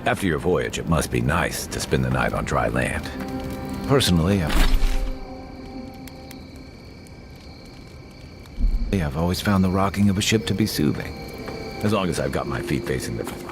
After your voyage, it must be nice to spend the night on dry land. Personally, I've always found the rocking of a ship to be soothing, as long as I've got my feet facing the floor.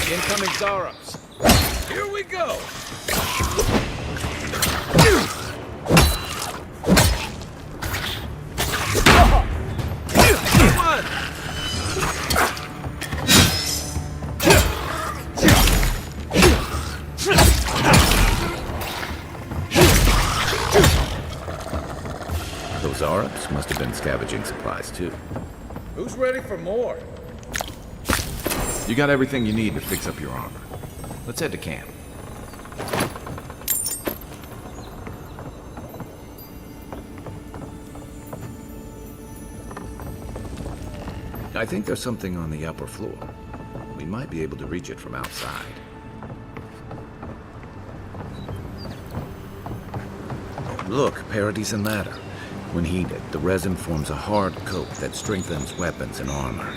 Incoming Zarops. Here we go! Those Zarops must have been scavenging supplies too. Who's ready for more? You got everything you need to fix up your armor. Let's head to camp. I think there's something on the upper floor. We might be able to reach it from outside. Look, parodies and matter. When heated, the resin forms a hard coat that strengthens weapons and armor.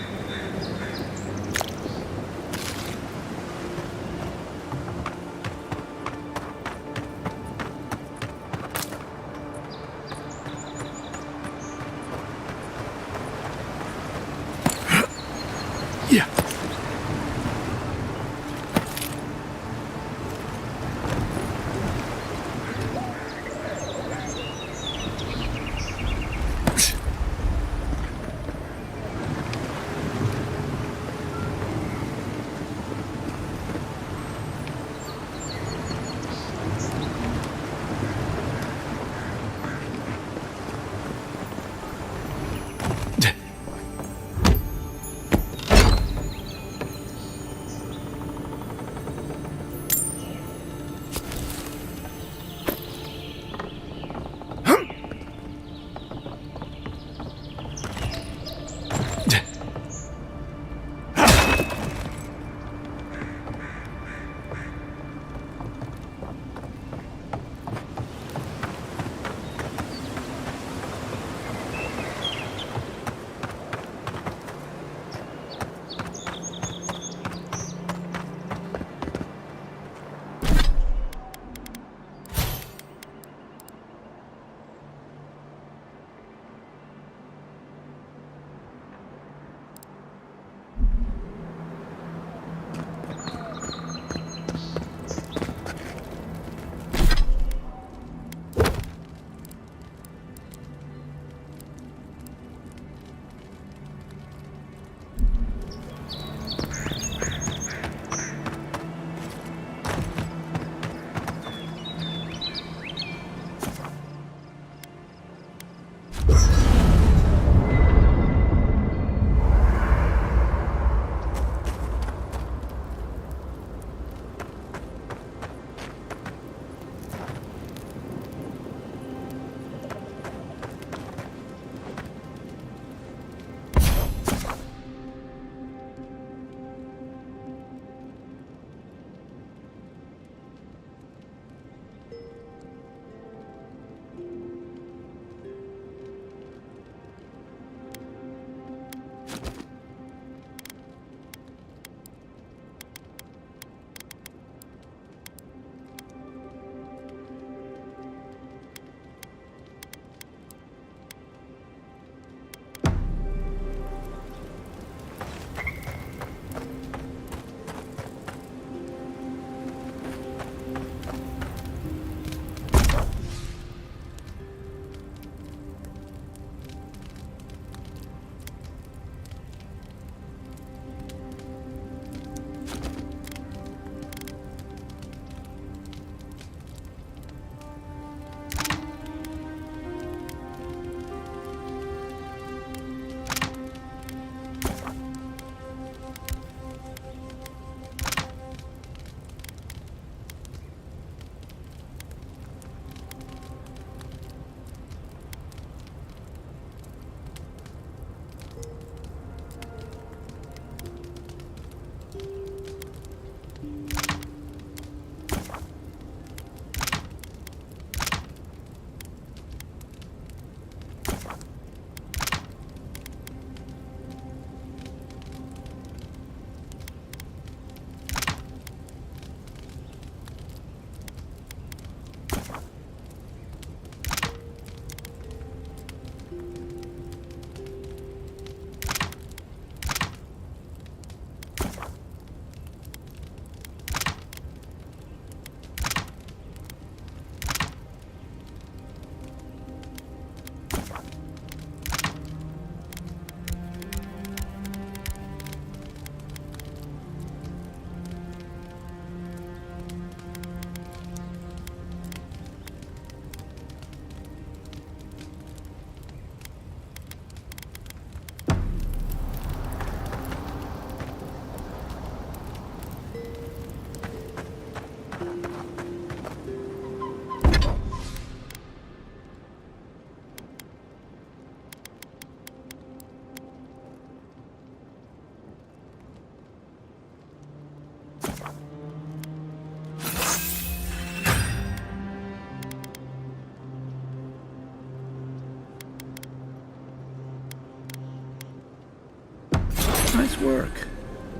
Nice work.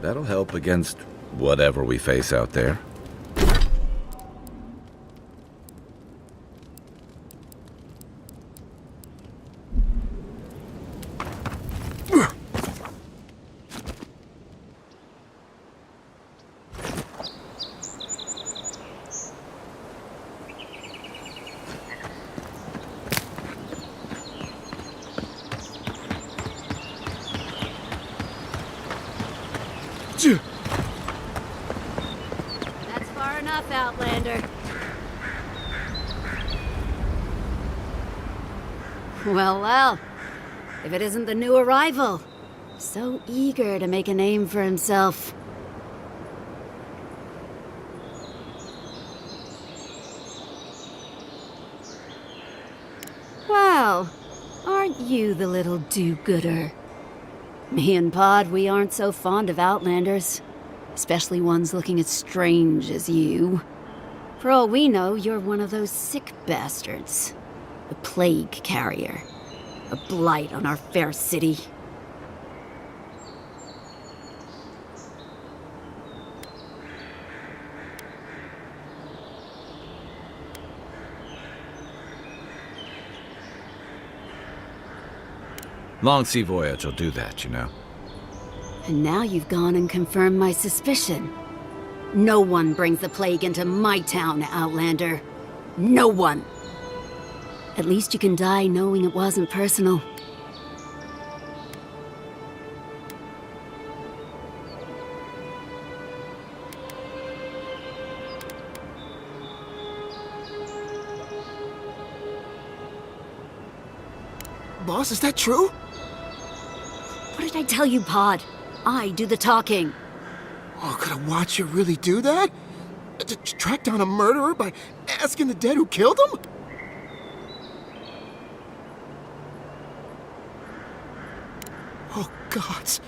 That'll help against whatever we face out there. That's far enough, Outlander. Well, well. If it isn't the new arrival. So eager to make a name for himself. Well, aren't you the little do-gooder? Me and Pod, we aren't so fond of Outlanders. Especially ones looking as strange as you. For all we know, you're one of those sick bastards. A plague carrier. A blight on our fair city. Long sea voyage will do that, you know. And now you've gone and confirmed my suspicion. No one brings the plague into my town, Outlander. No one. At least you can die knowing it wasn't personal. Boss, is that true? What did I tell you, Pod? I do the talking. Oh, could a watcher really do that? Track down a murderer by asking the dead who killed him? Oh, gods.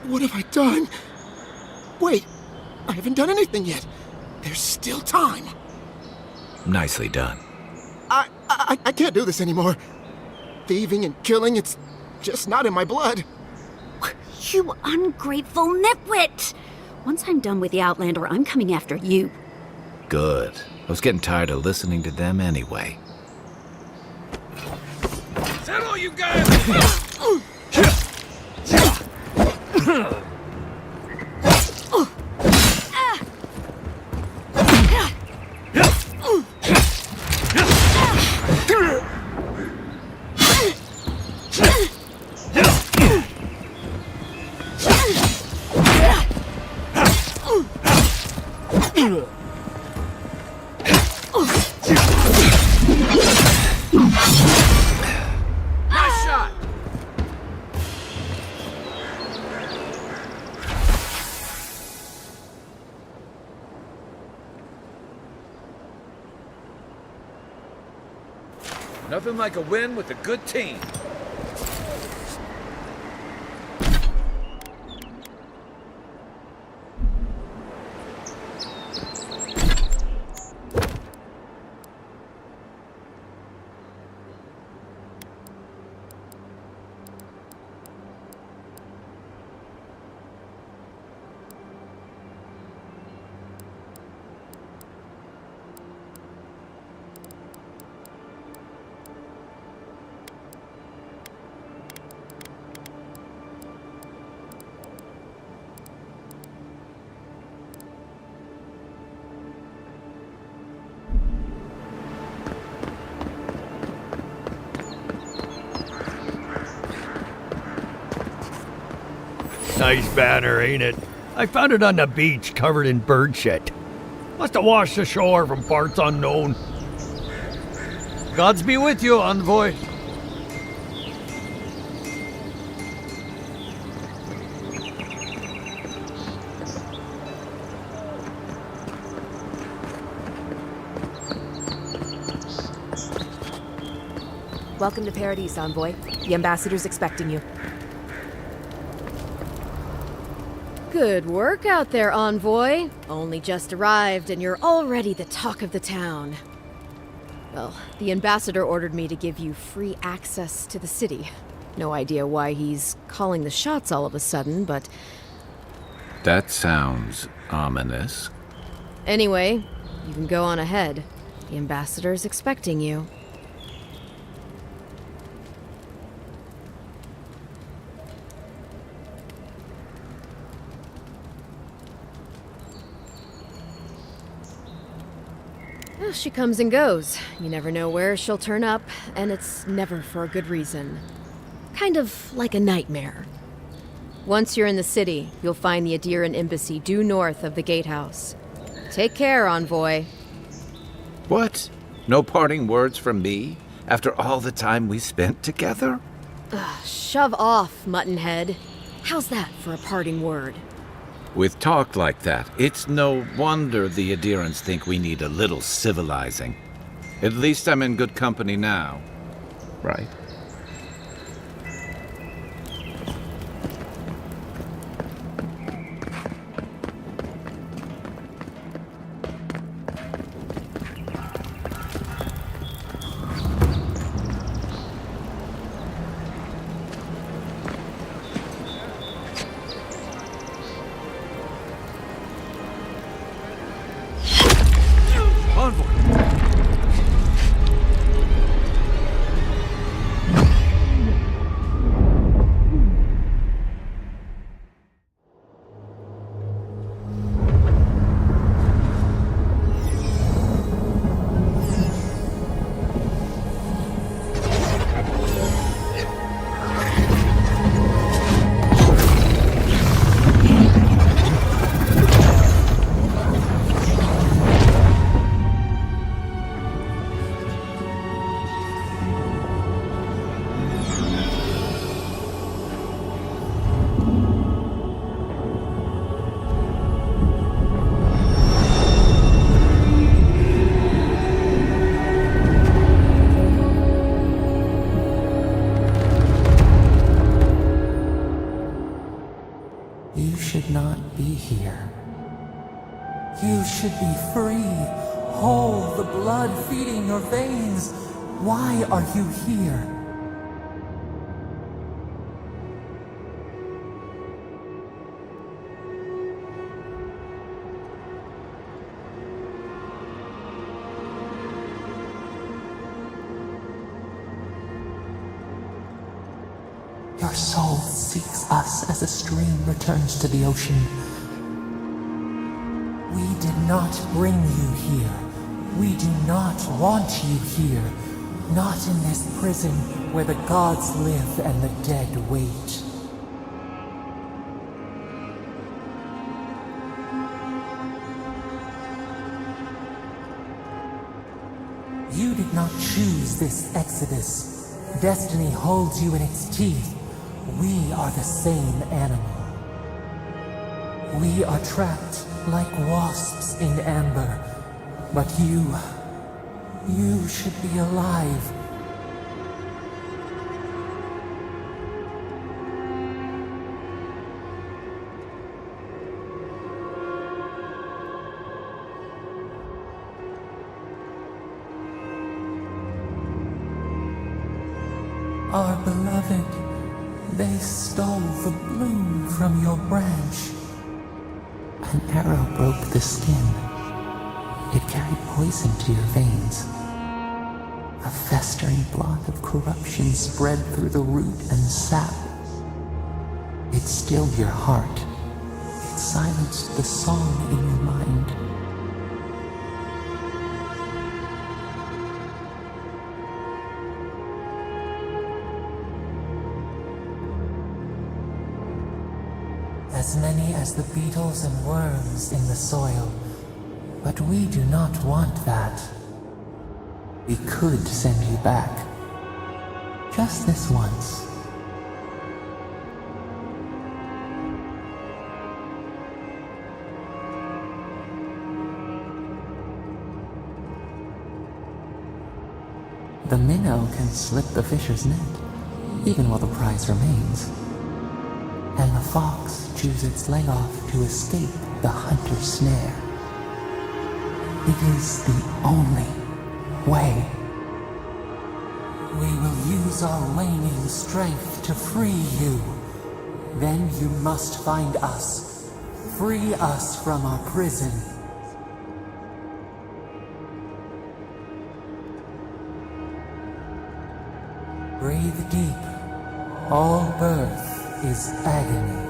What have I done? Wait, I haven't done anything yet. There's still time. Nicely done. I can't do this anymore. Thieving and killing, it's just not in my blood. You ungrateful nitwit! Once I'm done with the Outlander, I'm coming after you. Good. I was getting tired of listening to them anyway. Is that all you guys? Nice shot! Nothing like a win with a good team. Nice banner, ain't it? I found it on the beach, covered in bird shit. Must have washed ashore from parts unknown. Gods be with you, envoy. Welcome to Paradise, Envoy. The ambassador's expecting you. Good work out there, Envoy. Only just arrived and you're already the talk of the town. Well, the ambassador ordered me to give you free access to the city. No idea why he's calling the shots all of a sudden, but That sounds ominous. Anyway, you can go on ahead. The ambassador is expecting you. Well, she comes and goes. You never know where she'll turn up, and it's never for a good reason. Kind of like a nightmare. Once you're in the city, you'll find the Adiran embassy due north of the gatehouse. Take care, envoy. What? No parting words from me? After all the time we spent together? Shove off, Muttonhead. How's that for a parting word? With talk like that, it's no wonder the Adirans think we need a little civilizing. At least I'm in good company now. Right? You should not be here. You should be free, whole, the blood feeding your veins. Why are you here? Your soul seeks us as a stream returns to the ocean. We did not bring you here. We do not want you here. Not in this prison where the gods live and the dead wait. You did not choose this exodus. Destiny holds you in its teeth. We are the same animal. We are trapped like wasps in amber. But you should be alive. Our beloved, they stole the bloom from your branch. An arrow broke the skin. It carried poison to your veins. A festering blot of corruption spread through the root and sap. It stilled your heart. It silenced the song in your mind. As many as the beetles and worms in the soil. But we do not want that. We could send you back. Just this once. The minnow can slip the fisher's net, even while the prize remains. And the fox chews its leg off to escape the hunter's snare. It is the only way. We will use our waning strength to free you. Then you must find us. free us from our prison. Breathe deep. All birth is agony.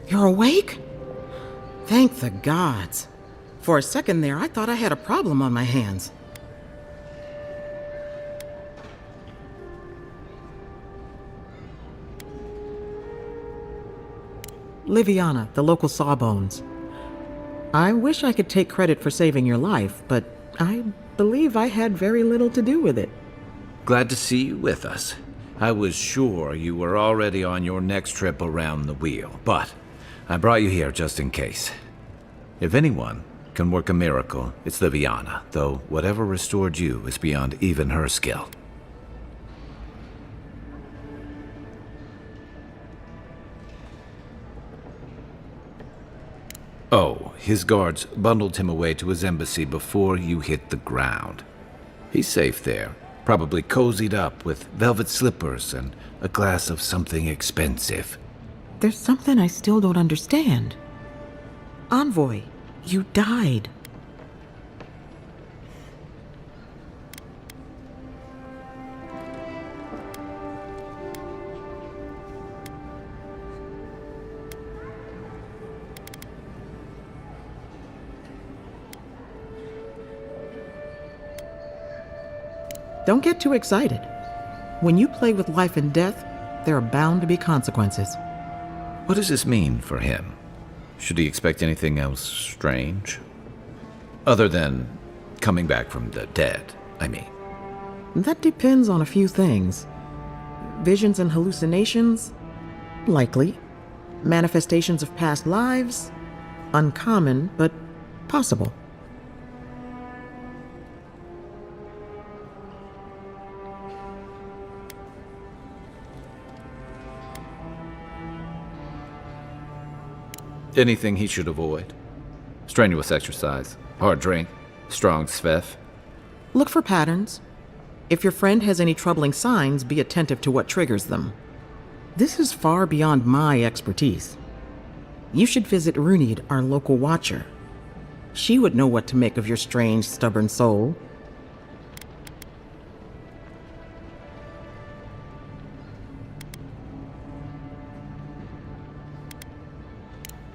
You're awake? Thank the gods. For a second there, I thought I had a problem on my hands. Liviana, the local Sawbones. I wish I could take credit for saving your life, but I believe I had very little to do with it. Glad to see you with us. I was sure you were already on your next trip around the wheel, but I brought you here just in case. If anyone can work a miracle, it's Liviana, though whatever restored you is beyond even her skill. Oh, his guards bundled him away to his embassy before you hit the ground. He's safe there, probably cozied up with velvet slippers and a glass of something expensive. There's something I still don't understand. Envoy, you died. Don't get too excited. When you play with life and death, there are bound to be consequences. What does this mean for him? Should he expect anything else strange? Other than coming back from the dead, I mean. That depends on a few things. Visions and hallucinations? Likely. Manifestations of past lives? Uncommon, but possible. Anything he should avoid? Strenuous exercise, hard drink, strong sveff? Look for patterns. If your friend has any troubling signs, be attentive to what triggers them. This is far beyond my expertise. You should visit Runid, our local watcher. She would know what to make of your strange, stubborn soul.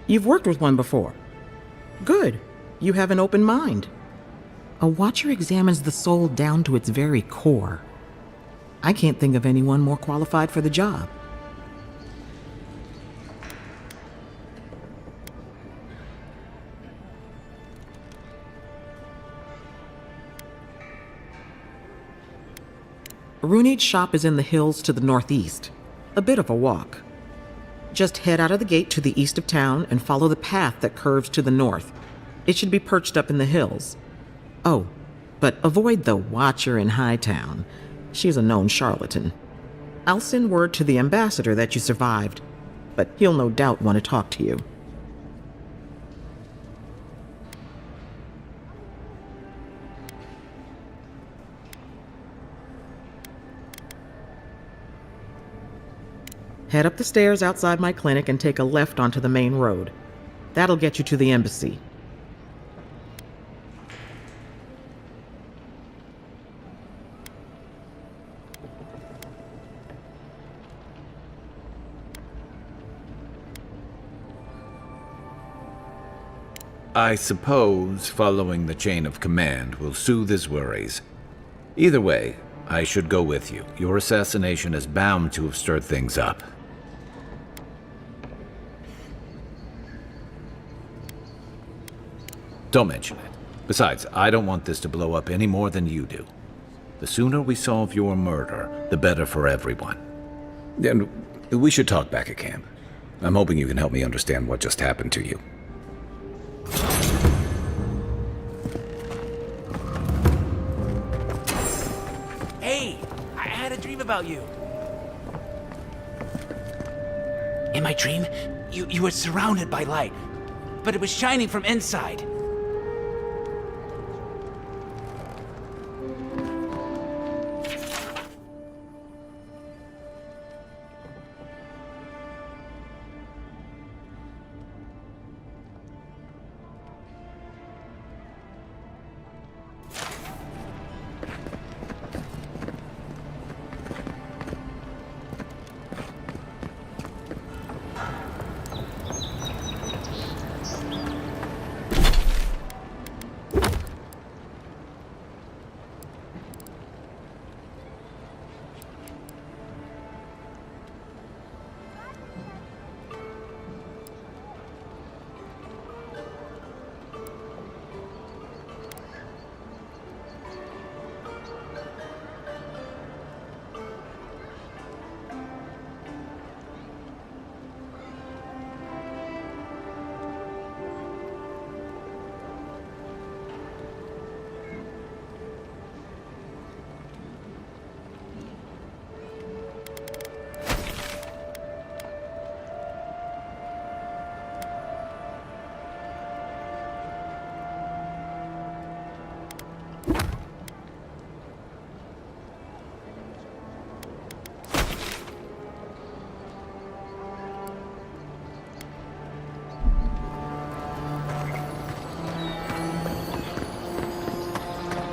You've worked with one before. Good. You have an open mind. A watcher examines the soul down to its very core. I can't think of anyone more qualified for the job. Runid's shop is in the hills to the northeast. A bit of a walk. Just head out of the gate to the east of town and follow the path that curves to the north. It should be perched up in the hills. Oh, but avoid the Watcher in Hightown. She's a known charlatan. I'll send word to the ambassador that you survived, but he'll no doubt want to talk to you. Head up the stairs outside my clinic and take a left onto the main road. That'll get you to the embassy. I suppose following the chain of command will soothe his worries. Either way, I should go with you. Your assassination is bound to have stirred things up. Don't mention it. Besides, I don't want this to blow up any more than you do. The sooner we solve your murder, the better for everyone. And we should talk back at camp. I'm hoping you can help me understand what just happened to you. I had a dream about you. In my dream, you were surrounded by light, but it was shining from inside.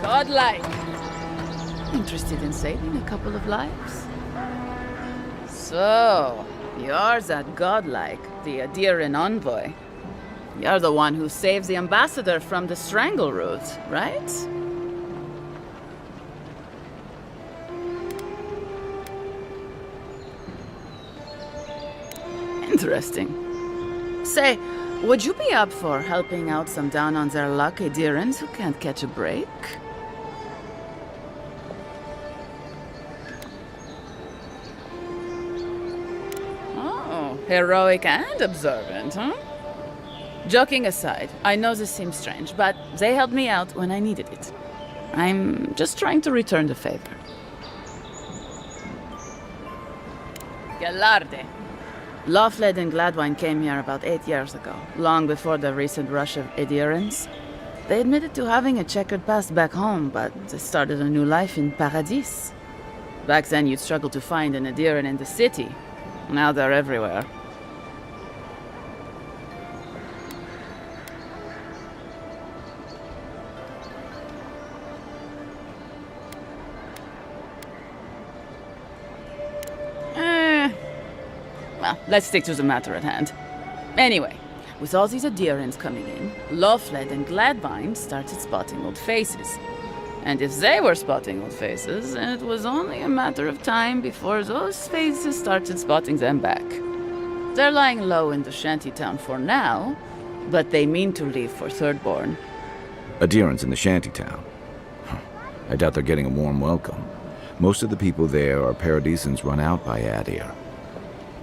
Godlike. Interested in saving a couple of lives? So, you're that godlike, the Adiran envoy. You're the one who saves the ambassador from the strangle root, right? Interesting. Say, would you be up for helping out some down-on-their-luck Adirans who can't catch a break? Oh, heroic and observant, huh? Joking aside, I know this seems strange, but they helped me out when I needed it. I'm just trying to return the favor. Galarde. Lawfled and Gladwine came here about 8 years ago, long before the recent rush of Adirans. They admitted to having a checkered past back home, but they started a new life in Paradis. Back then, you'd struggle to find an Adiran in the city. Now they're everywhere. Well, let's stick to the matter at hand. Anyway, with all these Adirans coming in, Lawfled and Gladwine started spotting old faces. And if they were spotting old faces, it was only a matter of time before those faces started spotting them back. They're lying low in the shantytown for now, but they mean to leave for Thirdborn. Adirans in the shantytown. I doubt they're getting a warm welcome. Most of the people there are Paradisans run out by Adir.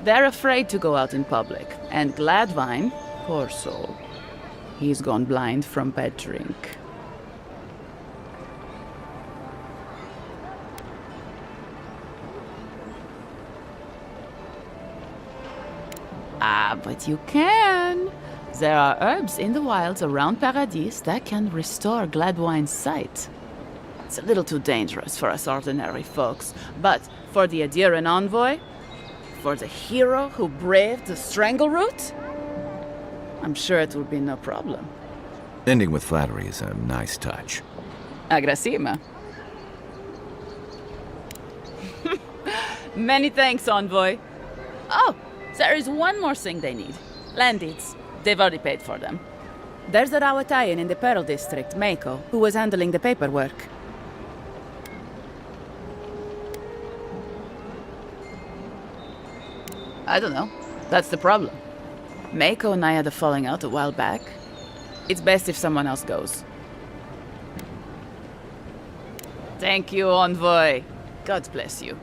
They're afraid to go out in public, and Gladwine, poor soul, he's gone blind from bad drink. Ah, but you can. There are herbs in the wilds around Paradis that can restore Gladwine's sight. It's a little too dangerous for us ordinary folks, but for the Adiran envoy, for the hero who braved the strangle root, I'm sure it will be no problem. Ending with flattery is a nice touch. Agrasima. Many thanks, envoy. Oh, there is one more thing they need. Land deeds. They've already paid for them. There's a Rawatayan in the Pearl District, Mako, who was handling the paperwork. I don't know. That's the problem. Mako and I had a falling out a while back. It's best if someone else goes. Thank you, envoy. God bless you.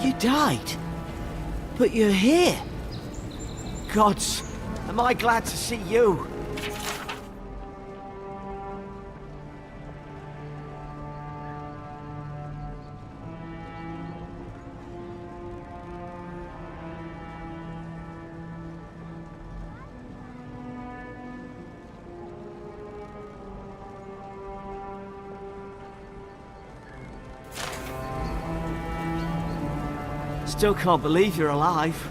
You died? But you're here. Gods, am I glad to see you. Still can't believe you're alive.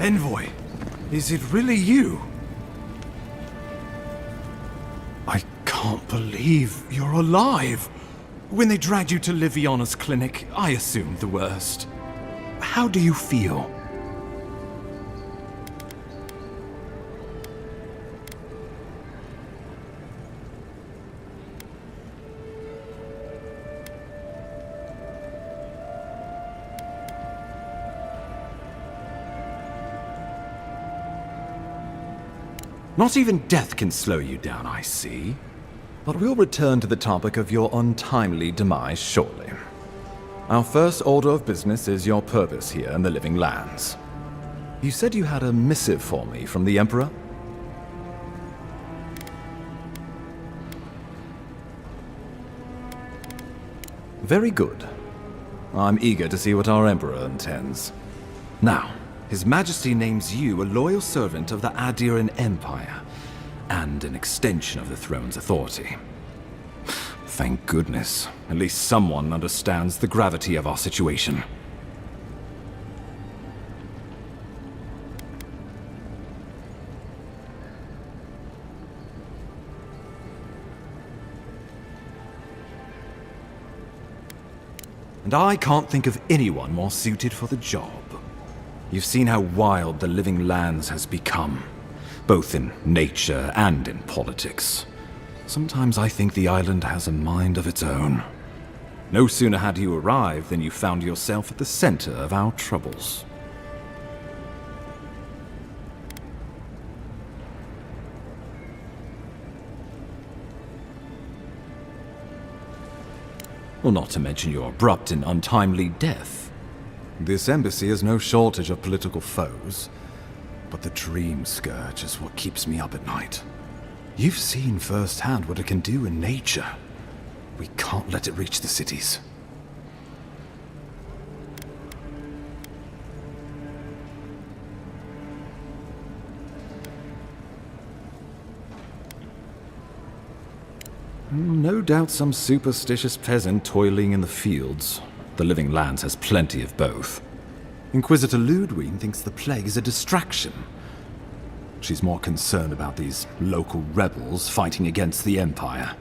Envoy, is it really you? I can't believe you're alive. When they dragged you to Liviana's clinic, I assumed the worst. How do you feel? Not even death can slow you down, I see. But we'll return to the topic of your untimely demise shortly. Our first order of business is your purpose here in the Living Lands. You said you had a missive for me from the Emperor? Very good. I'm eager to see what our Emperor intends. Now, His Majesty names you a loyal servant of the Adiran Empire, and an extension of the throne's authority. Thank goodness. At least someone understands the gravity of our situation. And I can't think of anyone more suited for the job. You've seen how wild the Living Lands has become, both in nature and in politics. Sometimes I think the island has a mind of its own. No sooner had you arrived than you found yourself at the center of our troubles. Well, not to mention your abrupt and untimely death. This embassy has no shortage of political foes, but the dream scourge is what keeps me up at night. You've seen firsthand what it can do in nature. We can't let it reach the cities. No doubt some superstitious peasant toiling in the fields. The Living Lands has plenty of both. Inquisitor Ludwig thinks the plague is a distraction. She's more concerned about these local rebels fighting against the Empire.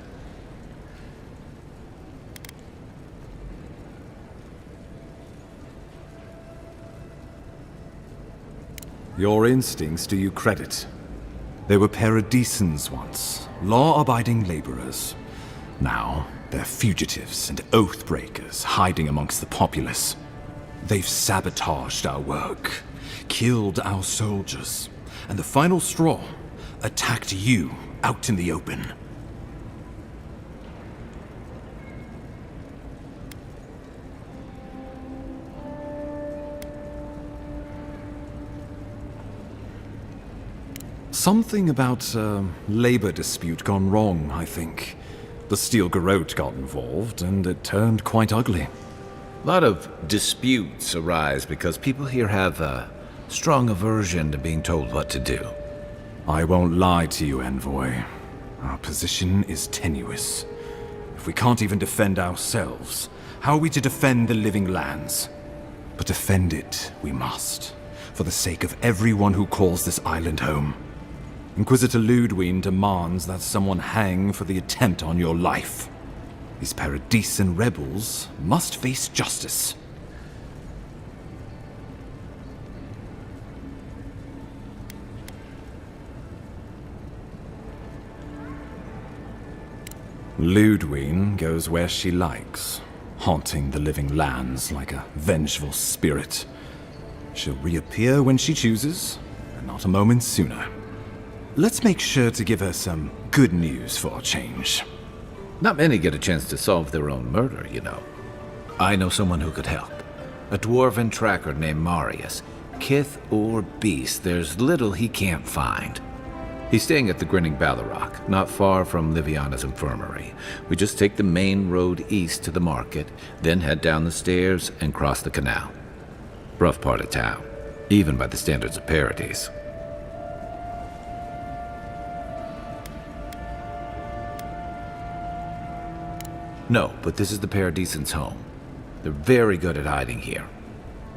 Your instincts do you credit. They were paradisans once, law-abiding laborers. Now, they're fugitives and oath-breakers hiding amongst the populace. They've sabotaged our work, killed our soldiers, and the final straw, attacked you out in the open. Something about a labor dispute gone wrong, I think. The Steel Garrote got involved, and it turned quite ugly. A lot of disputes arise because people here have a strong aversion to being told what to do. I won't lie to you, Envoy. Our position is tenuous. If we can't even defend ourselves, how are we to defend the Living Lands? But defend it we must, for the sake of everyone who calls this island home. Inquisitor Ludwig demands that someone hang for the attempt on your life. These Paradisan rebels must face justice. Ludwig goes where she likes, haunting the Living Lands like a vengeful spirit. She'll reappear when she chooses, and not a moment sooner. Let's make sure to give her some good news for a change. Not many get a chance to solve their own murder, you know. I know someone who could help. A dwarven tracker named Marius. Kith or beast, there's little he can't find. He's staying at the Grinning Ballarrock, not far from Liviana's infirmary. We just take the main road east to the market, then head down the stairs and cross the canal. Rough part of town, even by the standards of Paradise. No, but this is the Paradisans' home. They're very good at hiding here.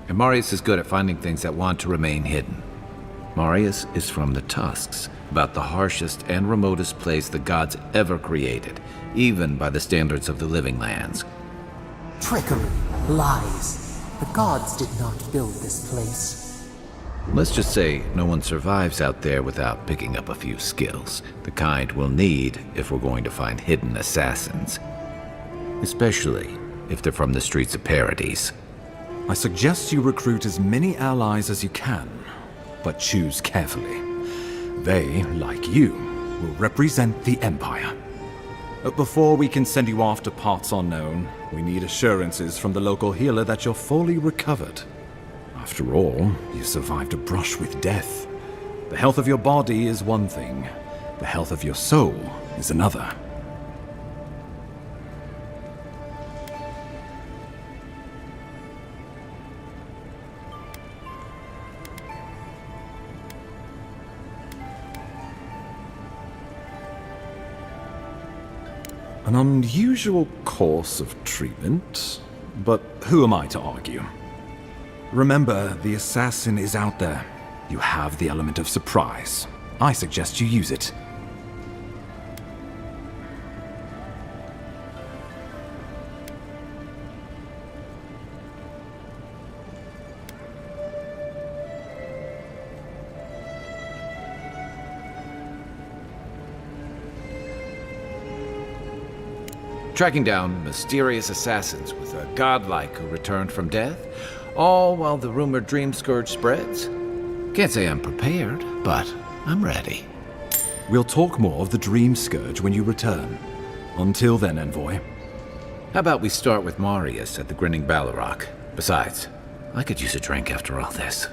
And Marius is good at finding things that want to remain hidden. Marius is from the Tusks, about the harshest and remotest place the gods ever created, even by the standards of the living lands. Trickery, lies. The gods did not build this place. Let's just say no one survives out there without picking up a few skills, the kind we'll need if we're going to find hidden assassins. Especially if they're from the streets of Paradise. I suggest you recruit as many allies as you can, but choose carefully. They, like you, will represent the Empire. But before we can send you off to parts unknown, we need assurances from the local healer that you're fully recovered. After all, you survived a brush with death. The health of your body is one thing, the health of your soul is another. An unusual course of treatment, but who am I to argue? Remember, the assassin is out there. You have the element of surprise. I suggest you use it. Tracking down mysterious assassins with a godlike who returned from death, all while the rumored dream scourge spreads. Can't say I'm prepared, but I'm ready. We'll talk more of the dream scourge when you return. Until then, Envoy. How about we start with Marius at the Grinning Balrog? Besides, I could use a drink after all this.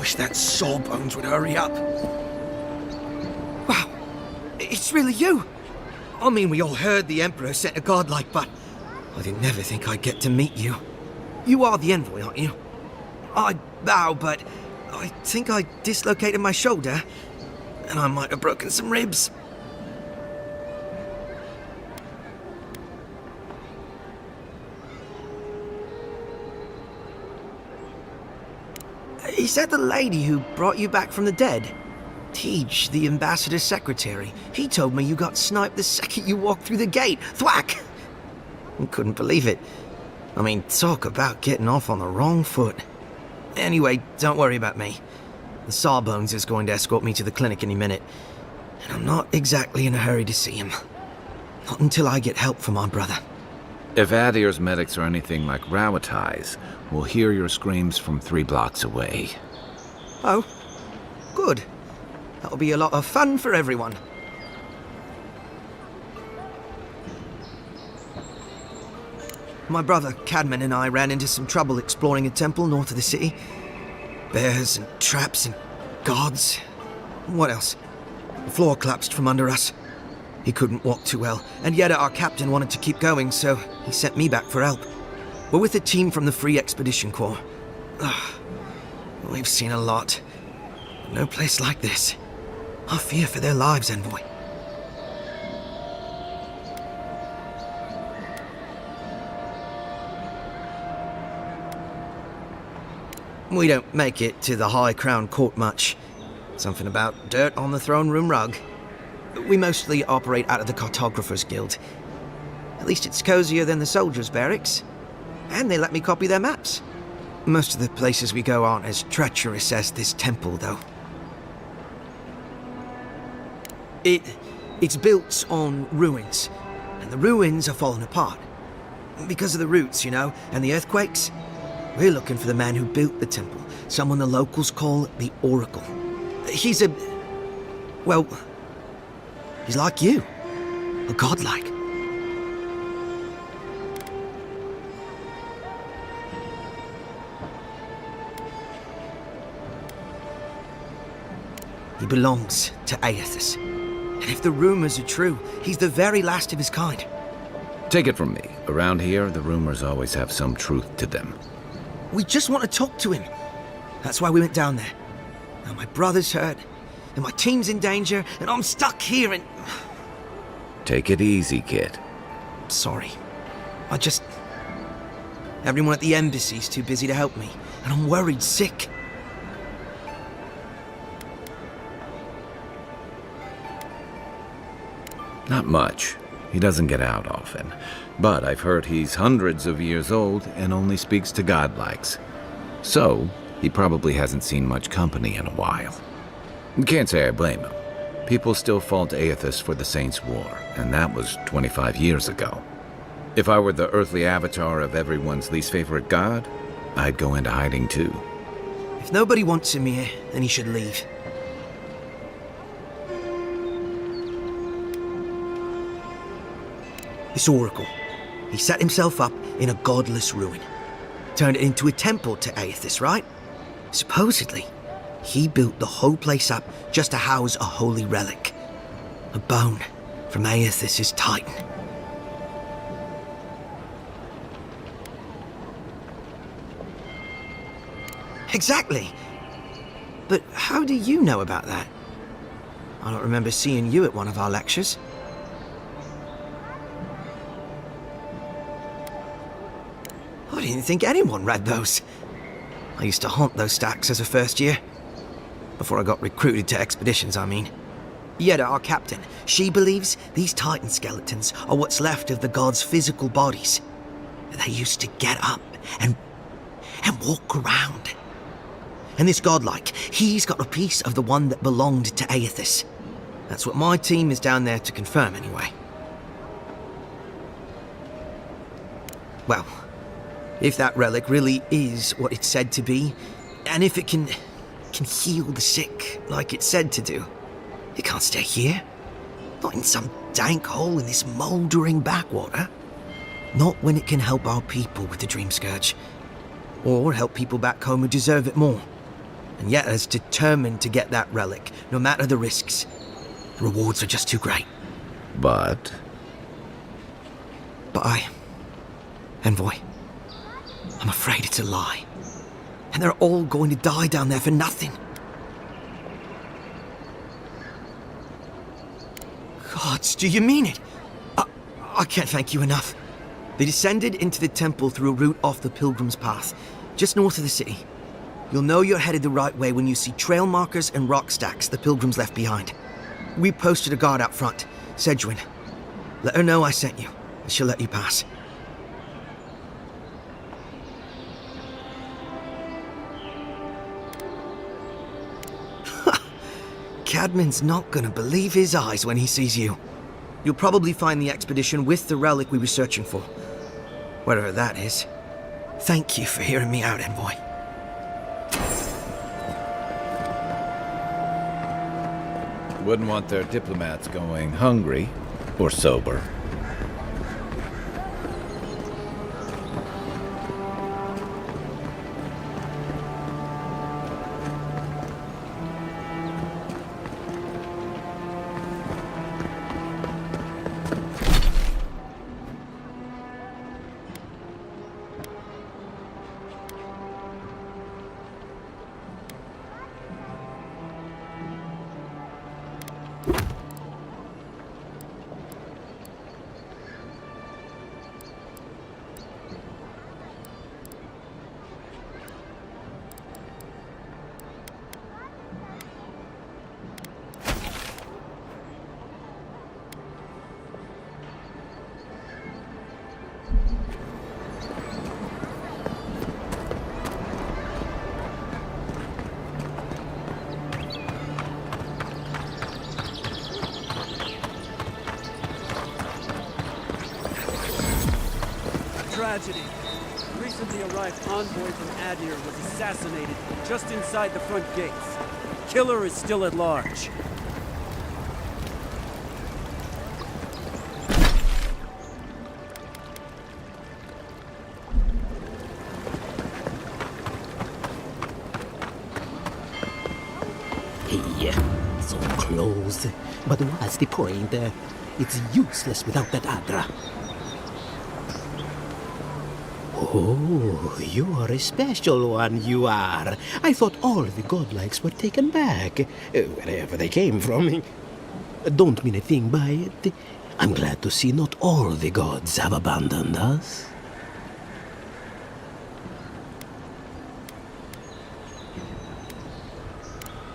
Wish that Sawbones would hurry up. Wow, it's really you. I mean, we all heard the Emperor sent a godlike, but I didn't never think I'd get to meet you. You are the envoy, aren't you? I bow, but I think I dislocated my shoulder, and I might have broken some ribs. Is that the lady who brought you back from the dead? Tej, the ambassador's secretary. He told me you got sniped the second you walked through the gate. Thwack! I couldn't believe it. I mean, talk about getting off on the wrong foot. Anyway, don't worry about me. The Sawbones is going to escort me to the clinic any minute. And I'm not exactly in a hurry to see him. Not until I get help from my brother. If Adir's medics are anything like Rowatai's, we'll hear your screams from 3 blocks away. Oh, good. That'll be a lot of fun for everyone. My brother Cadman and I ran into some trouble exploring a temple north of the city. Bears and traps and guards. What else? The floor collapsed from under us. He couldn't walk too well, and yet our captain wanted to keep going, so he sent me back for help. We're with a team from the Free Expedition Corps. We've seen a lot. No place like this. I fear for their lives, Envoy. We don't make it to the High Crown Court much. Something about dirt on the throne room rug. We mostly operate out of the Cartographers Guild. At least it's cozier than the soldiers' barracks. And they let me copy their maps. Most of the places we go aren't as treacherous as this temple, though. It's built on ruins, and the ruins are falling apart. Because of the roots, you know, and the earthquakes. We're looking for the man who built the temple, someone the locals call the Oracle. He's well, he's like you, a godlike. He belongs to Aethys. And if the rumors are true, he's the very last of his kind. Take it from me. Around here, the rumors always have some truth to them. We just want to talk to him. That's why we went down there. Now my brother's hurt, and my team's in danger, and I'm stuck here and... Take it easy, kid. Sorry. Everyone at the embassy's too busy to help me, and I'm worried sick. Not much. He doesn't get out often. But I've heard he's hundreds of years old and only speaks to godlikes. So, he probably hasn't seen much company in a while. Can't say I blame him. People still fault Aethys for the Saints' War, and that was 25 years ago. If I were the earthly avatar of everyone's least favorite god, I'd go into hiding too. If nobody wants him here, then he should leave. This Oracle, he set himself up in a godless ruin. Turned it into a temple to Aethys, right? Supposedly, he built the whole place up just to house a holy relic. A bone from Aethys' Titan. Exactly. But how do you know about that? I don't remember seeing you at one of our lectures. I didn't think anyone read those. I used to haunt those stacks as a first year. Before I got recruited to expeditions, I mean. Yetta, our captain, she believes these Titan skeletons are what's left of the gods' physical bodies. They used to get up and walk around. And this godlike, he's got a piece of the one that belonged to Aethys. That's what my team is down there to confirm, anyway. Well, if that relic really is what it's said to be, and if it can heal the sick like it's said to do, it can't stay here. Not in some dank hole in this mouldering backwater. Not when it can help our people with the Dream Scourge. Or help people back home who deserve it more. and yet as determined to get that relic, no matter the risks. The rewards are just too great. But Envoy, I'm afraid it's a lie. And they're all going to die down there for nothing. Gods, do you mean it? I can't thank you enough. They descended into the temple through a route off the Pilgrim's Path, just north of the city. You'll know you're headed the right way when you see trail markers and rock stacks the Pilgrims left behind. We posted a guard out front, Sedgwin. Let her know I sent you, and she'll let you pass. Cadman's not gonna believe his eyes when he sees you. You'll probably find the expedition with the relic we were searching for. Whatever that is. Thank you for hearing me out, Envoy. wouldn't want their diplomats going hungry or sober. Tragedy. Recently arrived envoy from Adir was assassinated just inside the front gates. Killer is still at large. Hey, so close. But what's the point? It's useless without that Adra. Oh, you are a special one, you are. I thought all the godlikes were taken back, wherever they came from. Don't mean a thing by it. I'm glad to see not all the gods have abandoned us.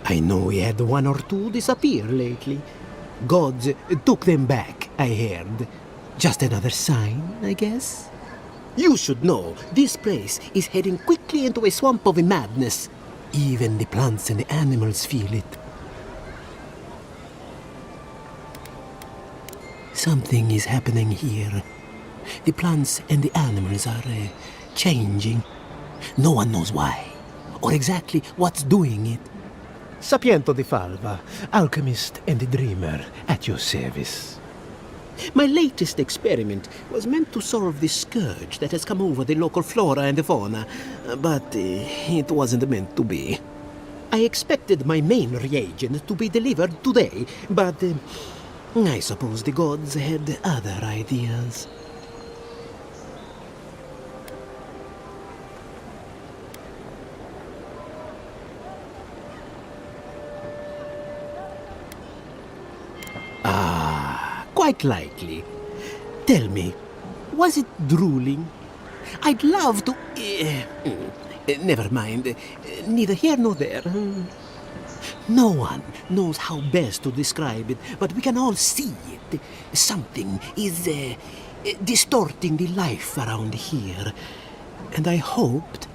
I know we had one or two disappear lately. Gods took them back, I heard. Just another sign, I guess. You should know, this place is heading quickly into a swamp of madness. Even the plants and the animals feel it. Something is happening here. The plants and the animals are changing. No one knows why, or exactly what's doing it. Sapiento di Falva, alchemist and dreamer, at your service. My latest experiment was meant to solve the scourge that has come over the local flora and the fauna, but it wasn't meant to be. I expected my main reagent to be delivered today, but I suppose the gods had other ideas. Quite likely. Tell me, was it drooling? I'd love to... never mind. Neither here nor there. No one knows how best to describe it, but we can all see it. Something is distorting the life around here, and I hoped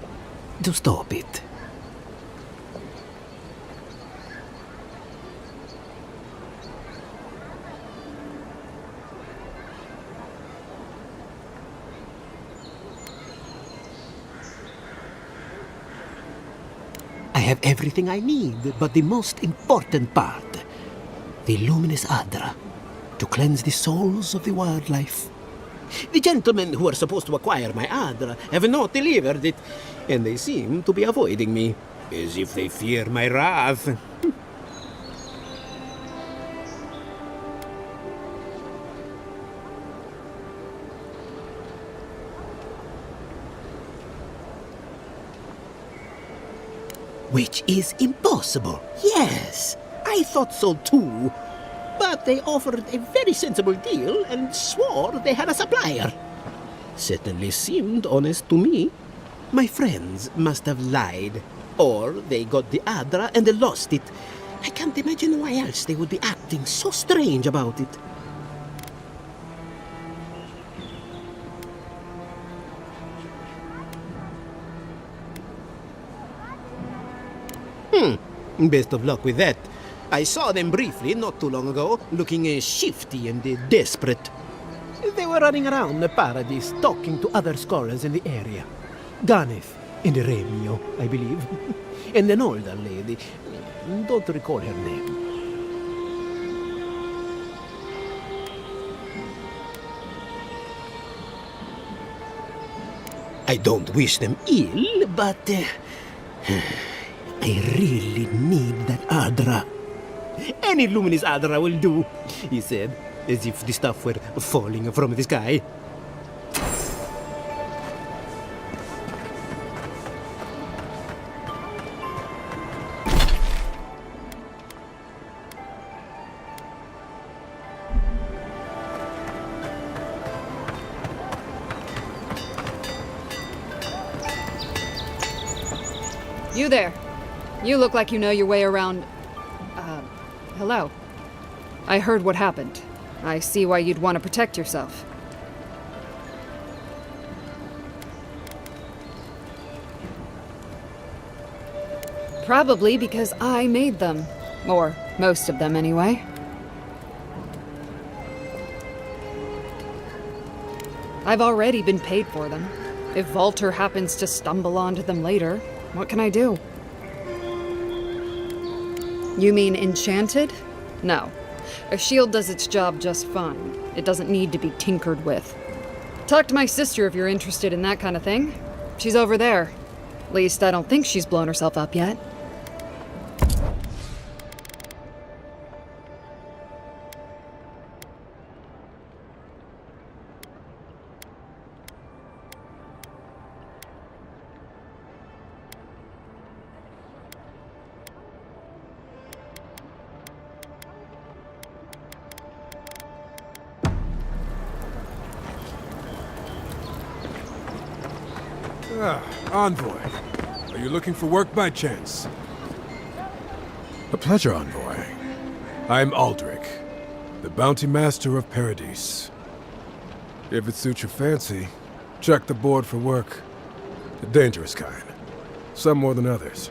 to stop it. I have everything I need, but the most important part, the luminous Adra, to cleanse the souls of the wildlife. The gentlemen who are supposed to acquire my Adra have not delivered it, and they seem to be avoiding me. As if they fear my wrath. Which is impossible. Yes, I thought so too. But they offered a very sensible deal and swore they had a supplier. Certainly seemed honest to me. My friends must have lied. Or they got the Adra and they lost it. I can't imagine why else they would be acting so strange about it. Best of luck with that. I saw them briefly not too long ago, looking shifty and desperate. They were running around the paradise, talking to other scholars in the area. Ganef and Remio, I believe. And an older lady. Don't recall her name. I don't wish them ill, but I really need that Adra. Any luminous Adra will do, he said, as if the stuff were falling from the sky. You there. You look like you know your way around... hello. I heard what happened. I see why you'd want to protect yourself. Probably because I made them. Or most of them, anyway. I've already been paid for them. If Walter happens to stumble onto them later, what can I do? You mean enchanted? No. A shield does its job just fine. It doesn't need to be tinkered with. Talk to my sister if you're interested in that kind of thing. She's over there. At least I don't think she's blown herself up yet. Envoy. Are you looking for work by chance? A pleasure, Envoy. I'm Aldrich, the bounty master of Paradise. If it suits your fancy, check the board for work. The dangerous kind. Some more than others.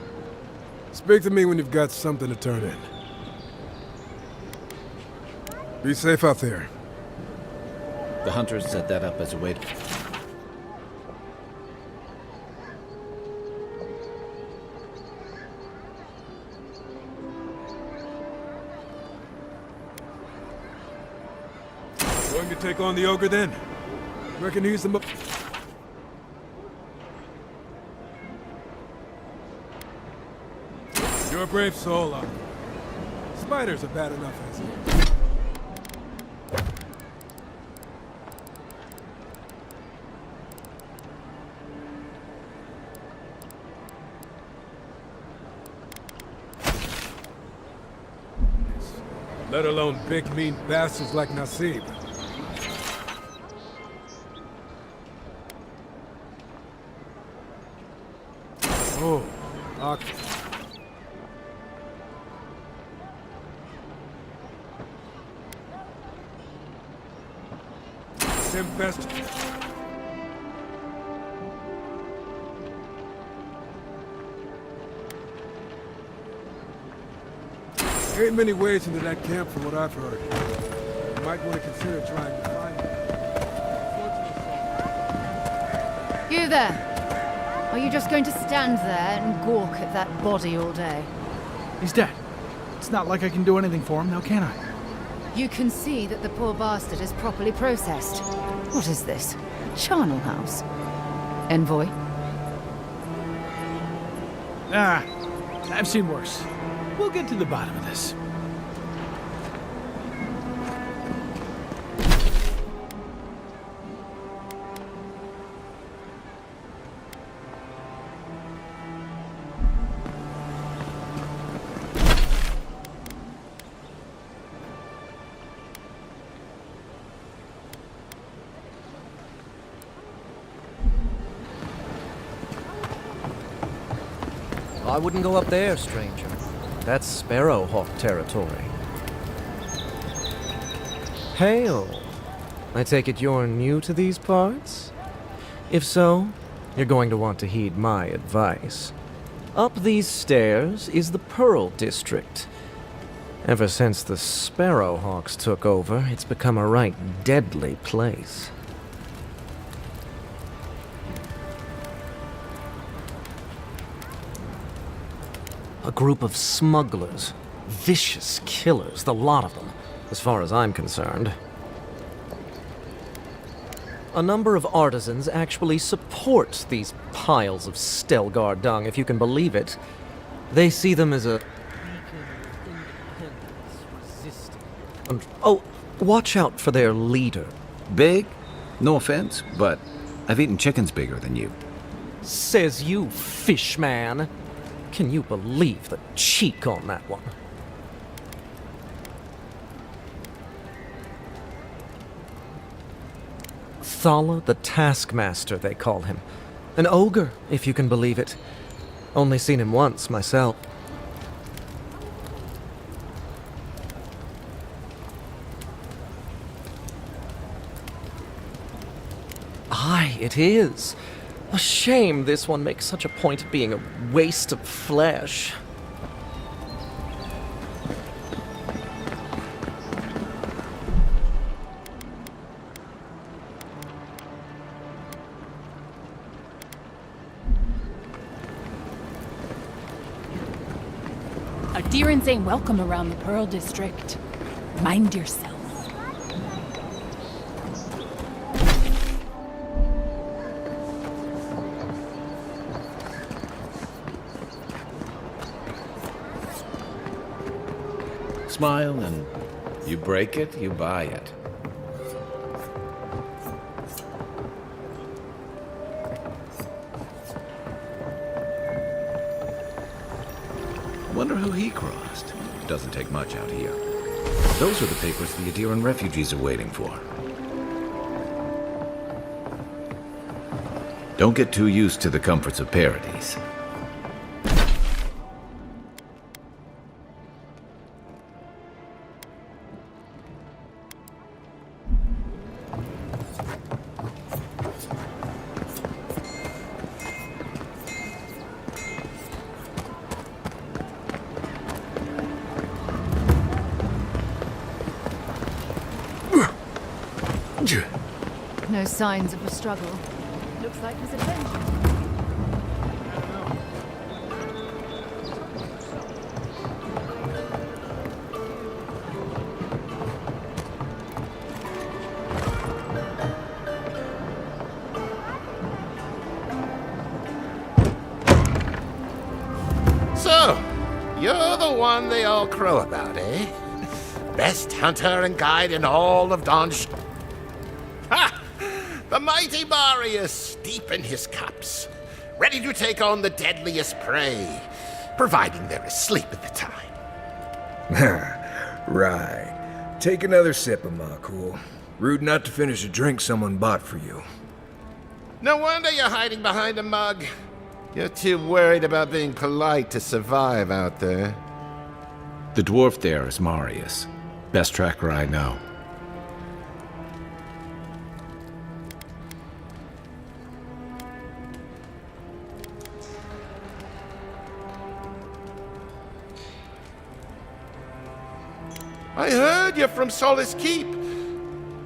Speak to me when you've got something to turn in. Be safe out there. The hunters set that up as a way to... Going to take on the ogre then? Reckon he's the You're a brave soul, Envoy. Spiders are bad enough as is. Let alone big mean bastards like Nasib. Oh, Sim best. Ain't many ways into that camp from what I've heard. You might want to consider trying to find it. You there! Are you just going to stand there and gawk at that body all day? He's dead. It's not like I can do anything for him, now can I? You can see that the poor bastard is properly processed. What is this? A charnel house? Envoy? Ah, I've seen worse. We'll get to the bottom of this. I wouldn't go up there, stranger. That's Sparrowhawk territory. Hail! I take it you're new to these parts? If so, you're going to want to heed my advice. Up these stairs is the Pearl District. Ever since the Sparrowhawks took over, it's become a right deadly place. A group of smugglers. Vicious killers, the lot of them, as far as I'm concerned. A number of artisans actually support these piles of Stelgar dung, if you can believe it. They see them as a beacon of independence, resisting. Oh, watch out for their leader. Big? No offense, but I've eaten chickens bigger than you. Says you, fish man. Can you believe the cheek on that one? Thala the Taskmaster, they call him. An ogre, if you can believe it. Only seen him once, myself. Aye, it is. A shame this one makes such a point of being a waste of flesh. Adherents ain't welcome around the Pearl District. Mind yourself. Smile, and you break it, you buy it. Wonder who he crossed. Doesn't take much out here. Those are the papers the Adiran refugees are waiting for. Don't get too used to the comforts of Paradise. No signs of a struggle. Looks like his adventure. So, you're the one they all crow about, eh? Best hunter and guide in all of Donj. Ha! The mighty Marius, deep in his cups, ready to take on the deadliest prey, providing they're asleep at the time. Right. Take another sip of my cool. Rude not to finish a drink someone bought for you. No wonder you're hiding behind a mug. You're too worried about being polite to survive out there. The dwarf there is Marius. Best tracker I know. I heard you're from Solace Keep.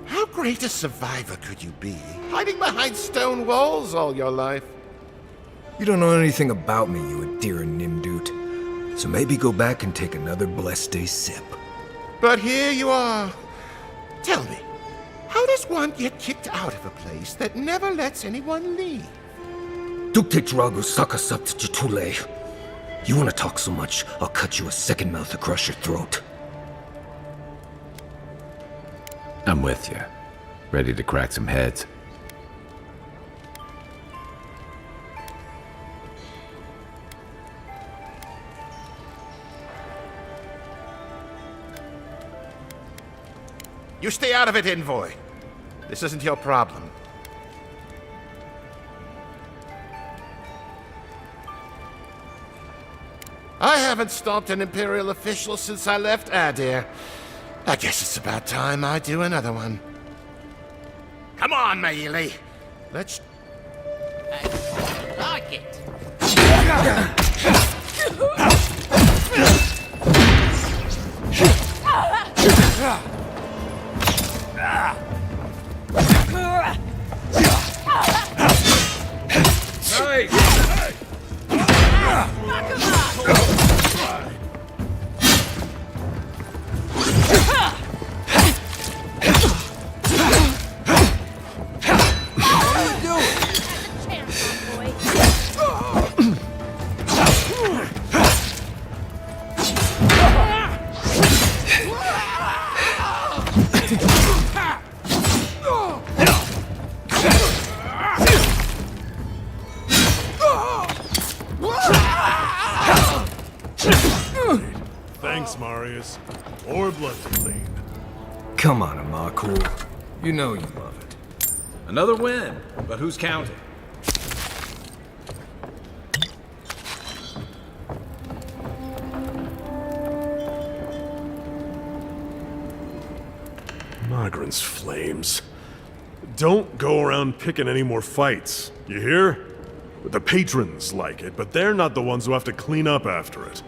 How great a survivor could you be, hiding behind stone walls all your life? You don't know anything about me, you Adiran Nimdut. So maybe go back and take another blessed day sip. But here you are. Tell me, how does one get kicked out of a place that never lets anyone leave? Dukte Drago Sakasat Jitule. You want to talk so much, I'll cut you a second mouth across your throat. I'm with you. Ready to crack some heads. You stay out of it, Envoy. This isn't your problem. I haven't stopped an Imperial official since I left Adir. I guess it's about time I do another one. Come on, Maili. Let's... I like it. Thanks, Marius. More blood to bleed. Come on, Amakul. You know you love it. Another win, but who's counting? Magran's flames. Don't go around picking any more fights, you hear? The patrons like it, but they're not the ones who have to clean up after it.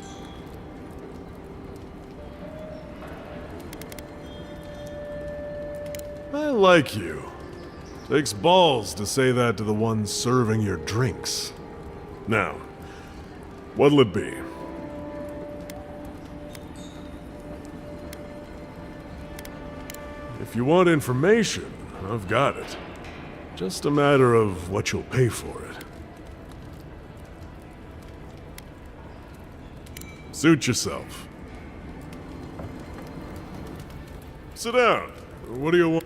I like you. Takes balls to say that to the ones serving your drinks. Now, what'll it be? If you want information, I've got it. Just a matter of what you'll pay for it. Suit yourself. Sit down. What do you want?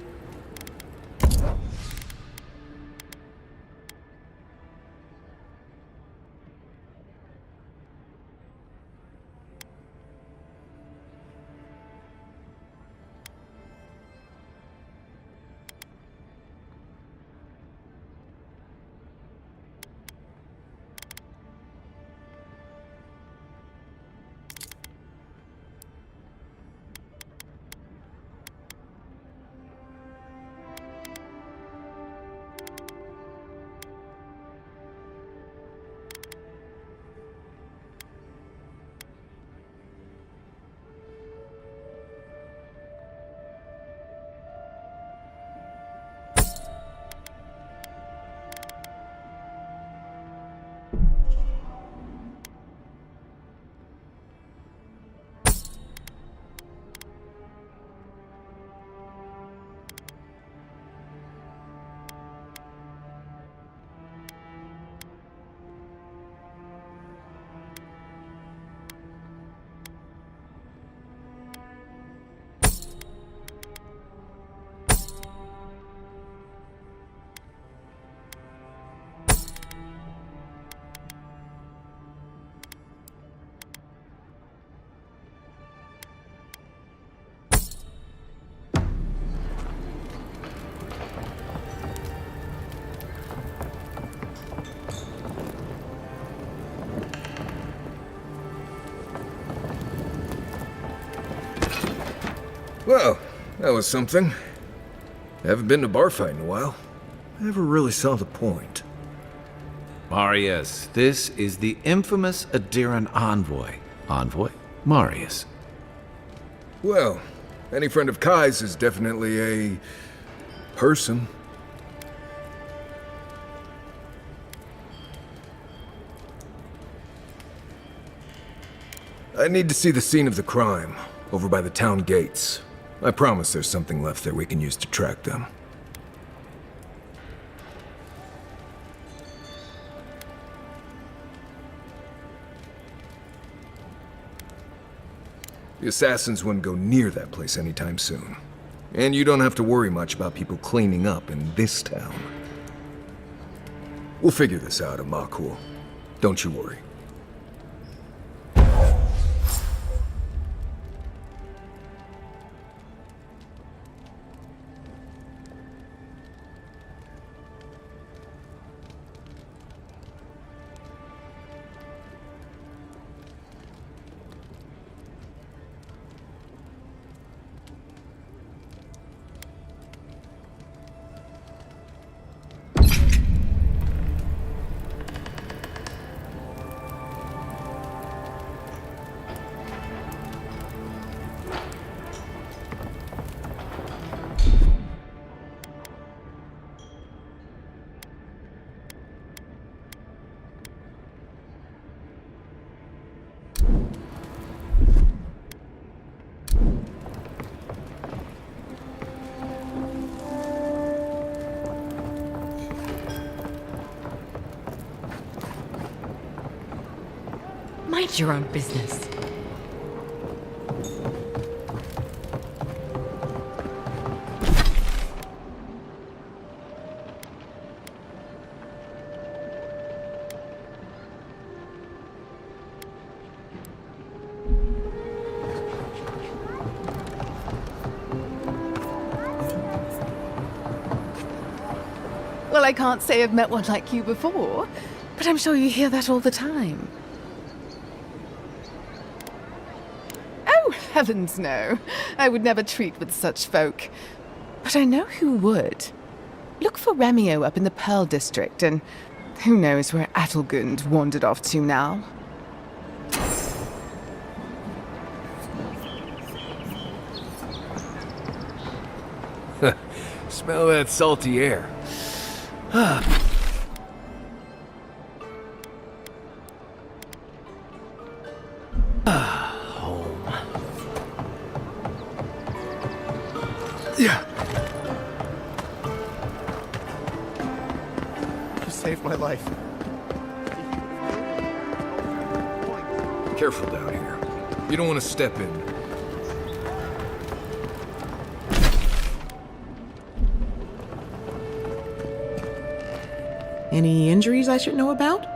Well, that was something. Haven't been to bar fight in a while. Never really saw the point. Marius, this is the infamous Adiran envoy. Envoy? Marius. Well, any friend of Kai's is definitely a... person. I need to see the scene of the crime, over by the town gates. I promise there's something left there we can use to track them. The assassins wouldn't go near that place anytime soon. And you don't have to worry much about people cleaning up in this town. We'll figure this out, Amakul. Don't you worry. Mind your own business. Well, I can't say I've met one like you before, but I'm sure you hear that all the time. Oh, heavens no. I would never treat with such folk. But I know who would. Look for Remio up in the Pearl District, and who knows where Adelgund wandered off to now. Smell that salty air. Home. Yeah. You saved my life. Careful down here. You don't want to step in. Any injuries I should know about?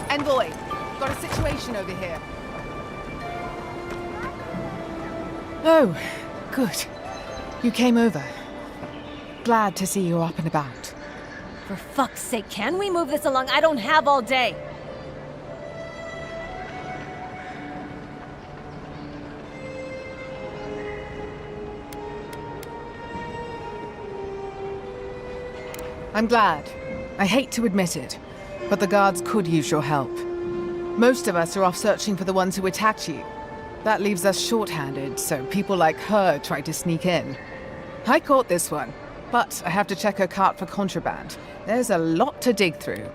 Envoy, got a situation over here. Oh, good. You came over. Glad to see you up and about. For fuck's sake, can we move this along? I don't have all day. I'm glad. I hate to admit it, but the guards could use your help. Most of us are off searching for the ones who attacked you. That leaves us short-handed, so people like her try to sneak in. I caught this one, but I have to check her cart for contraband. There's a lot to dig through.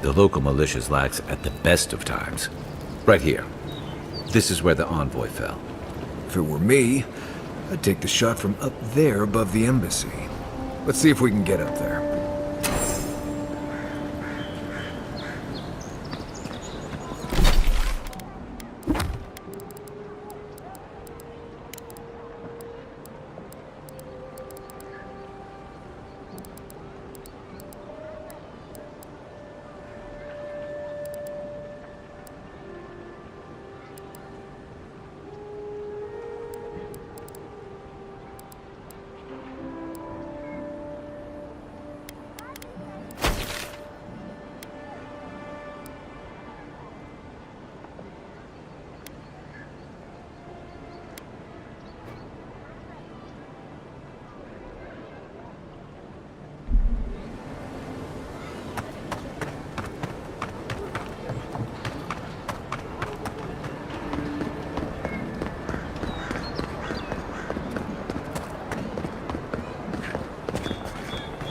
the local militia's lax at the best of times. Right here. This is where the envoy fell. If it were me, I'd take the shot from up there above the embassy. Let's see if we can get up there.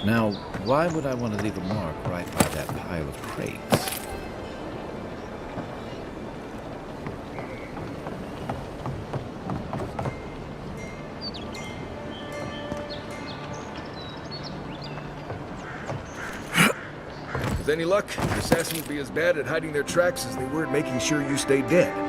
Now, why would I want to leave a mark right by that pile of crates? With any luck, the assassins will be as bad at hiding their tracks as they were at making sure you stay dead.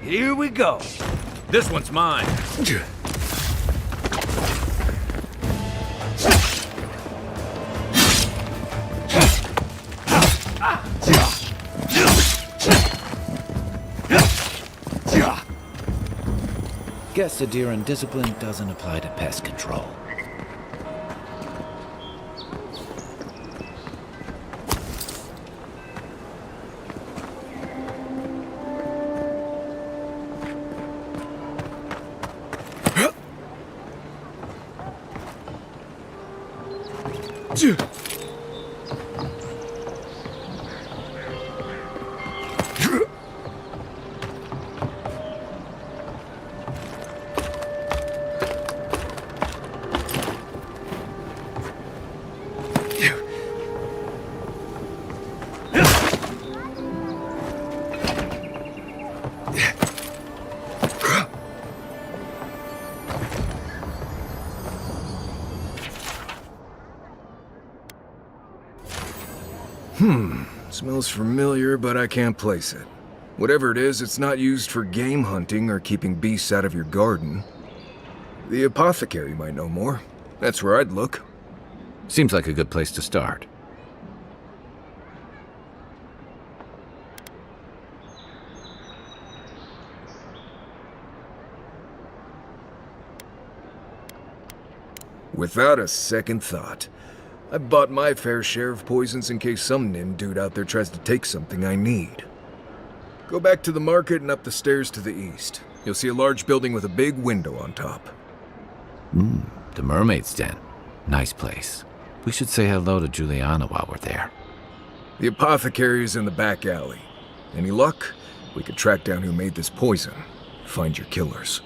Here we go. This one's mine. Guess Adiran discipline doesn't apply to pest control. Smells familiar, but I can't place it. Whatever it is, it's not used for game hunting or keeping beasts out of your garden. The apothecary might know more. That's where I'd look. Seems like a good place to start. Without a second thought. I've bought my fair share of poisons in case some nim dude out there tries to take something I need. Go back to the market and up the stairs to the east. You'll see a large building with a big window on top. The Mermaid's Den. Nice place. We should say hello to Juliana while we're there. The apothecary is in the back alley. Any luck? We could track down who made this poison. Find your killers.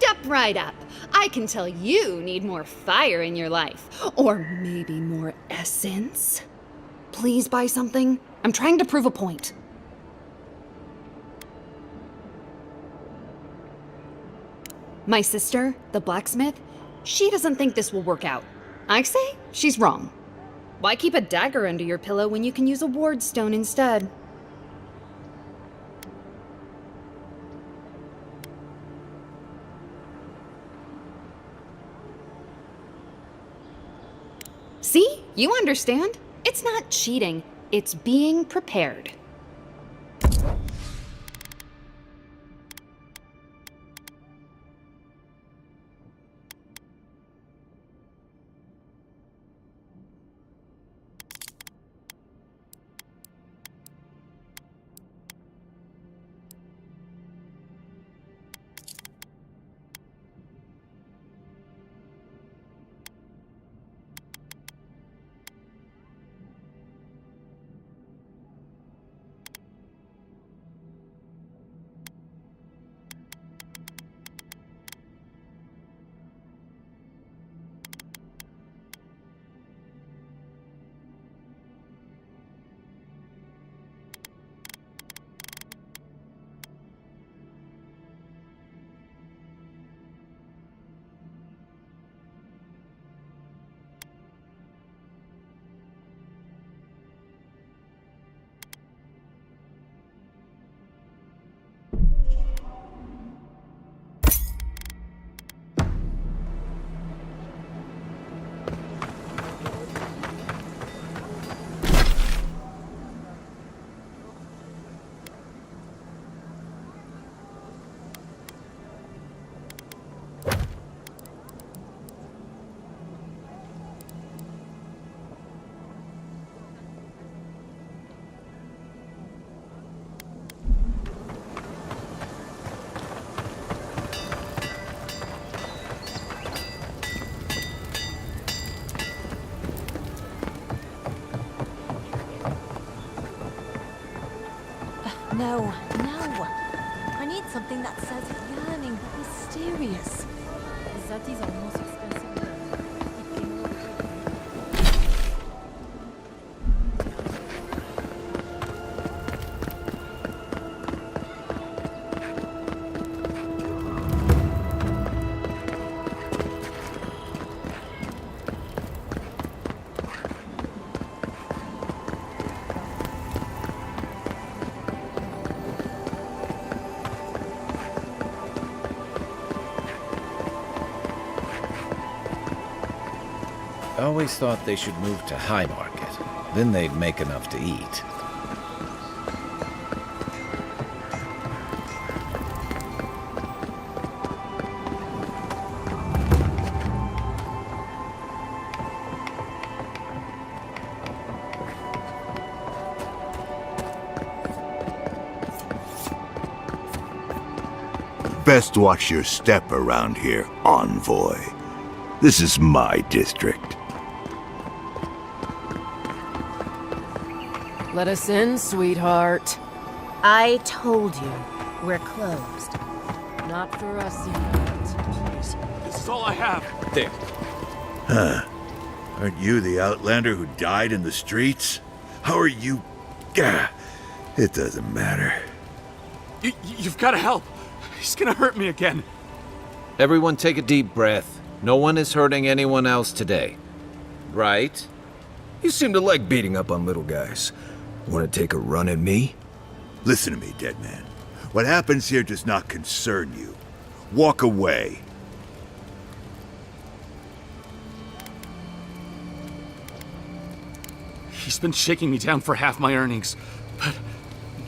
Step right up. I can tell you need more fire in your life. Or maybe more essence. Please buy something. I'm trying to prove a point. My sister, the blacksmith, she doesn't think this will work out. I say she's wrong. Why keep a dagger under your pillow when you can use a ward stone instead? See? You understand? It's not cheating. It's being prepared. No. I need something that says yearning but mysterious. That is almost expensive. I always thought they should move to High Market. Then they'd make enough to eat. Best watch your step around here, envoy. This is my district. Let us in, sweetheart. I told you, we're closed. Not for us yet. Please, this is all I have. There. Huh. Aren't you the outlander who died in the streets? How are you... Gah, it doesn't matter. You've got to help. He's gonna hurt me again. Everyone take a deep breath. No one is hurting anyone else today. Right? You seem to like beating up on little guys. Want to take a run at me? Listen to me, dead man. What happens here does not concern you. Walk away. He's been shaking me down for half my earnings, but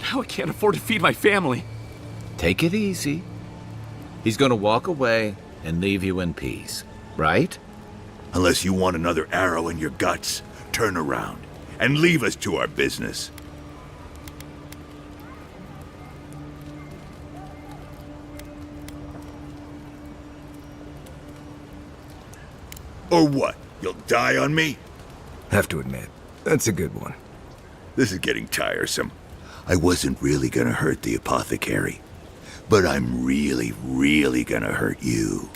now I can't afford to feed my family. Take it easy. He's gonna walk away and leave you in peace, right? Unless you want another arrow in your guts, turn around and leave us to our business. Or what? You'll die on me? Have to admit, that's a good one. This is getting tiresome. I wasn't really gonna hurt the apothecary. but I'm really, really gonna hurt you.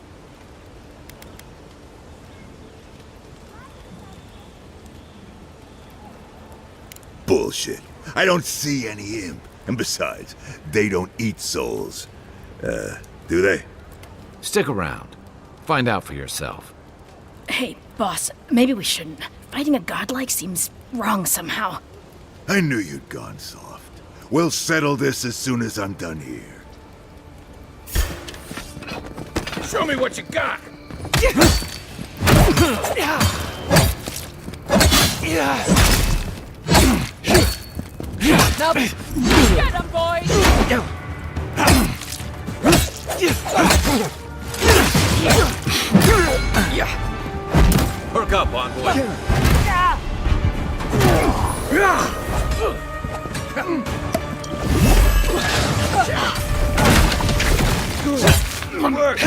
Bullshit. I don't see any imp. And besides, they don't eat souls. Do they? Stick around. Find out for yourself. Hey, boss, maybe we shouldn't. Fighting a godlike seems wrong somehow. I knew you'd gone soft. We'll settle this as soon as I'm done here. Show me what you got! Now, get him, boys! Perk up, envoy. Good work!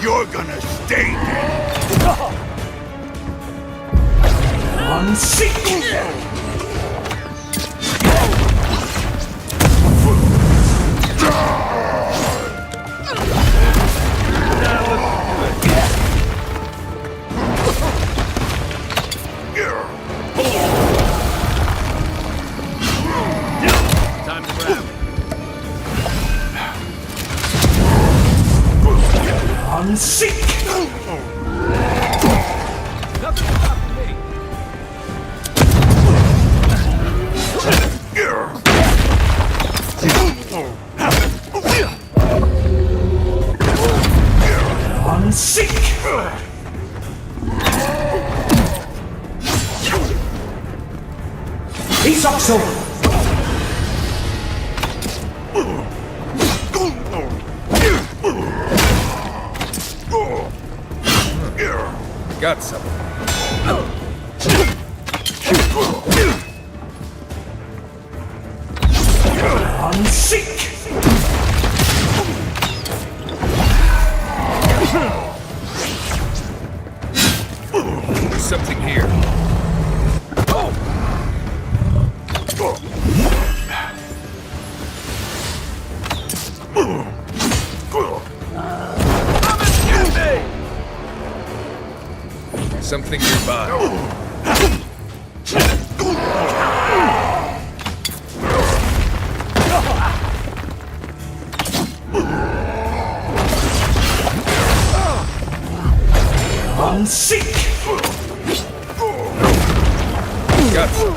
You're gonna stay dead. Time to grab. Nothing stopping me! Got something. There's something here. Something nearby. Got some.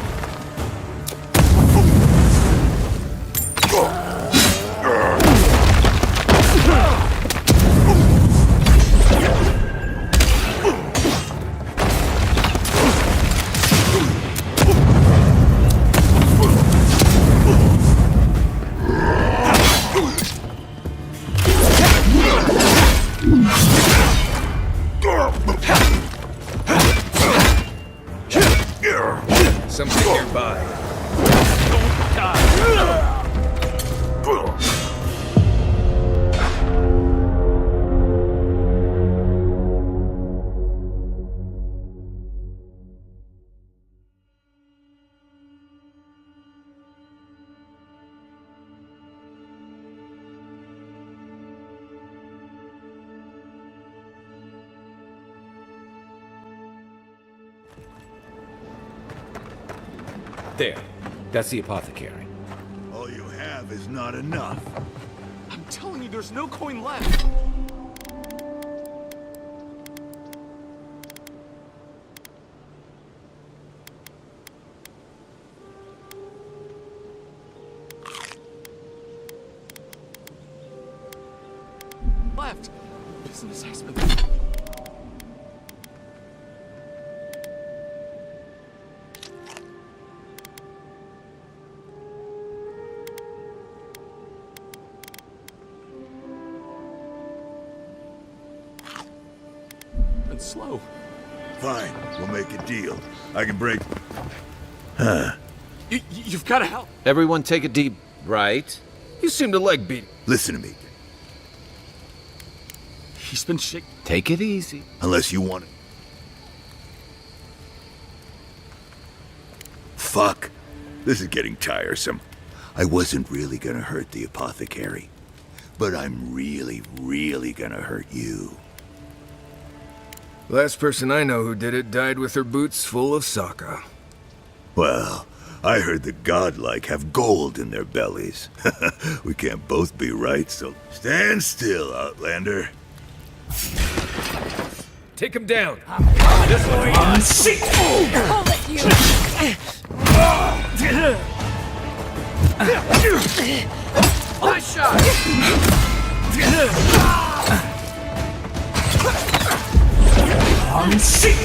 Something nearby. There. That's the apothecary. All you have is not enough. I'm telling you, there's no coin left. Left. Business has been. Slow. Fine, we'll make a deal. I can break... You've got to help. Everyone take a deep... Right. You seem to like beating. Listen to me. He's been shaking. Take it easy. Unless you want it. Fuck. This is getting tiresome. I wasn't really gonna hurt the apothecary. But I'm really, really gonna hurt you. Last person I know who did it died with her boots full of saka. Well, I heard the godlike have gold in their bellies. We can't both be right, so stand still, Outlander. Take him down. This way. I'll let you. Nice shot. I'm sick.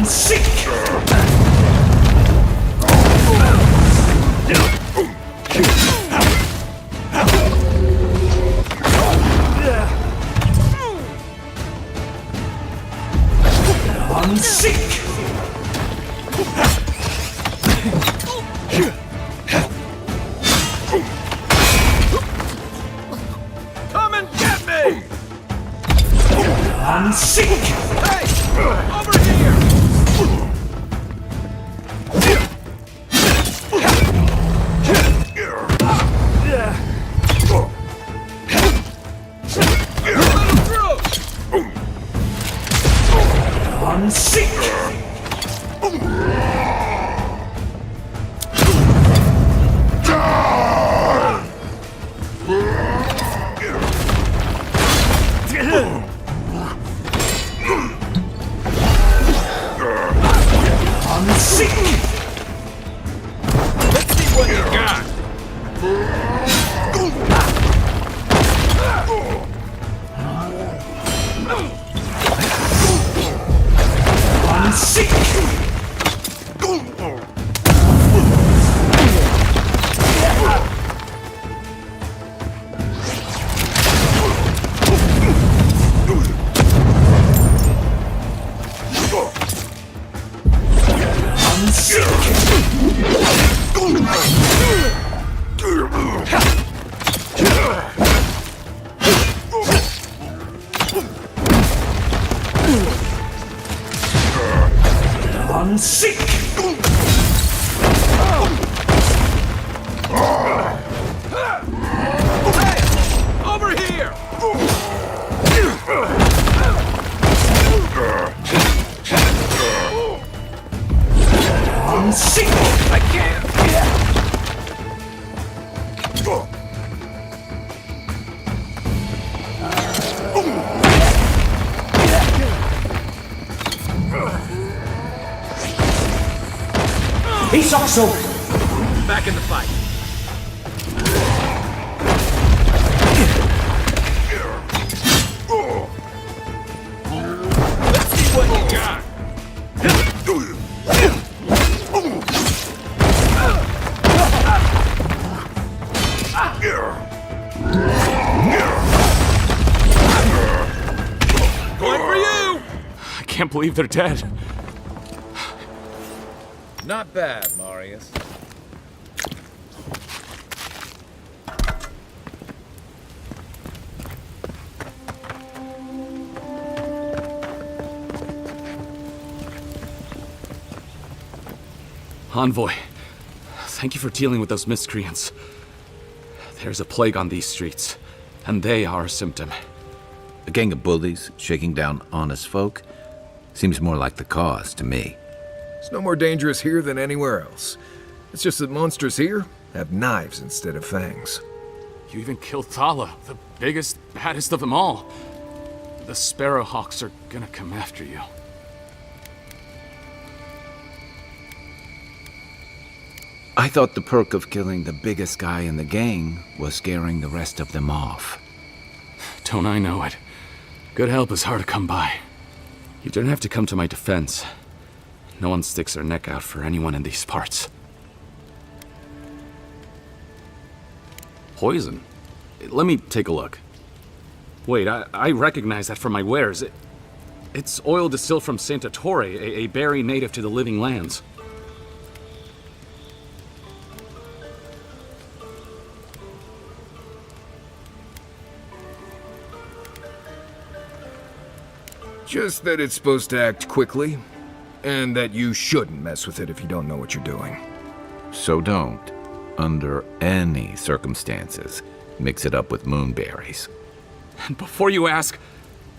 I'm sick. I'm sick. Come and get me. I'm sick. Hey, over here. I'm sick. I'm sick. Let's see what you got. I'm sick. I'm I'm sick. Hey, over here. I'm sick. I can't. He sucks so. Back in the fight. Let's see what you got. Going for you. I can't believe they're dead. Not bad, Marius. Envoy, thank you for dealing with those miscreants. There's a plague on these streets, and they are a symptom. A gang of bullies shaking down honest folk seems more like the cause to me. It's no more dangerous here than anywhere else. It's just that monsters here have knives instead of fangs. You even killed Thala, the biggest, baddest of them all. The Sparrowhawks are gonna come after you. I thought the perk of killing the biggest guy in the gang was scaring the rest of them off. Don't I know it? Good help is hard to come by. You don't have to come to my defense. No one sticks their neck out for anyone in these parts. Poison? Let me take a look. Wait, I recognize that from my wares. It's oil distilled from Santa Torre, a berry native to the Living Lands. Just that it's supposed to act quickly, and that you shouldn't mess with it if you don't know what you're doing. So don't, under any circumstances, mix it up with moonberries. And before you ask,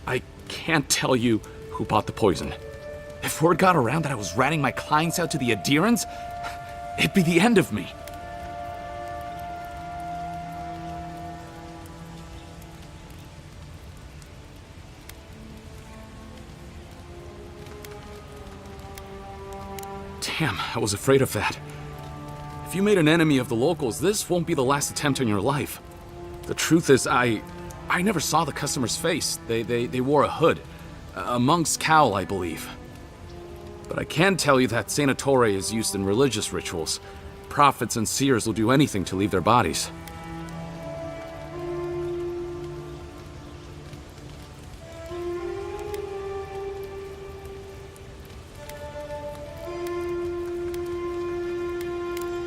I can't tell you who bought the poison. If word got around that I was ratting my clients out to the Adherents, it'd be the end of me. Damn, I was afraid of that. If you made an enemy of the locals, this won't be the last attempt on your life. The truth is, I never saw the customer's face. They wore a hood. A monk's cowl, I believe. But I can tell you that Santa Torre is used in religious rituals. Prophets and seers will do anything to leave their bodies.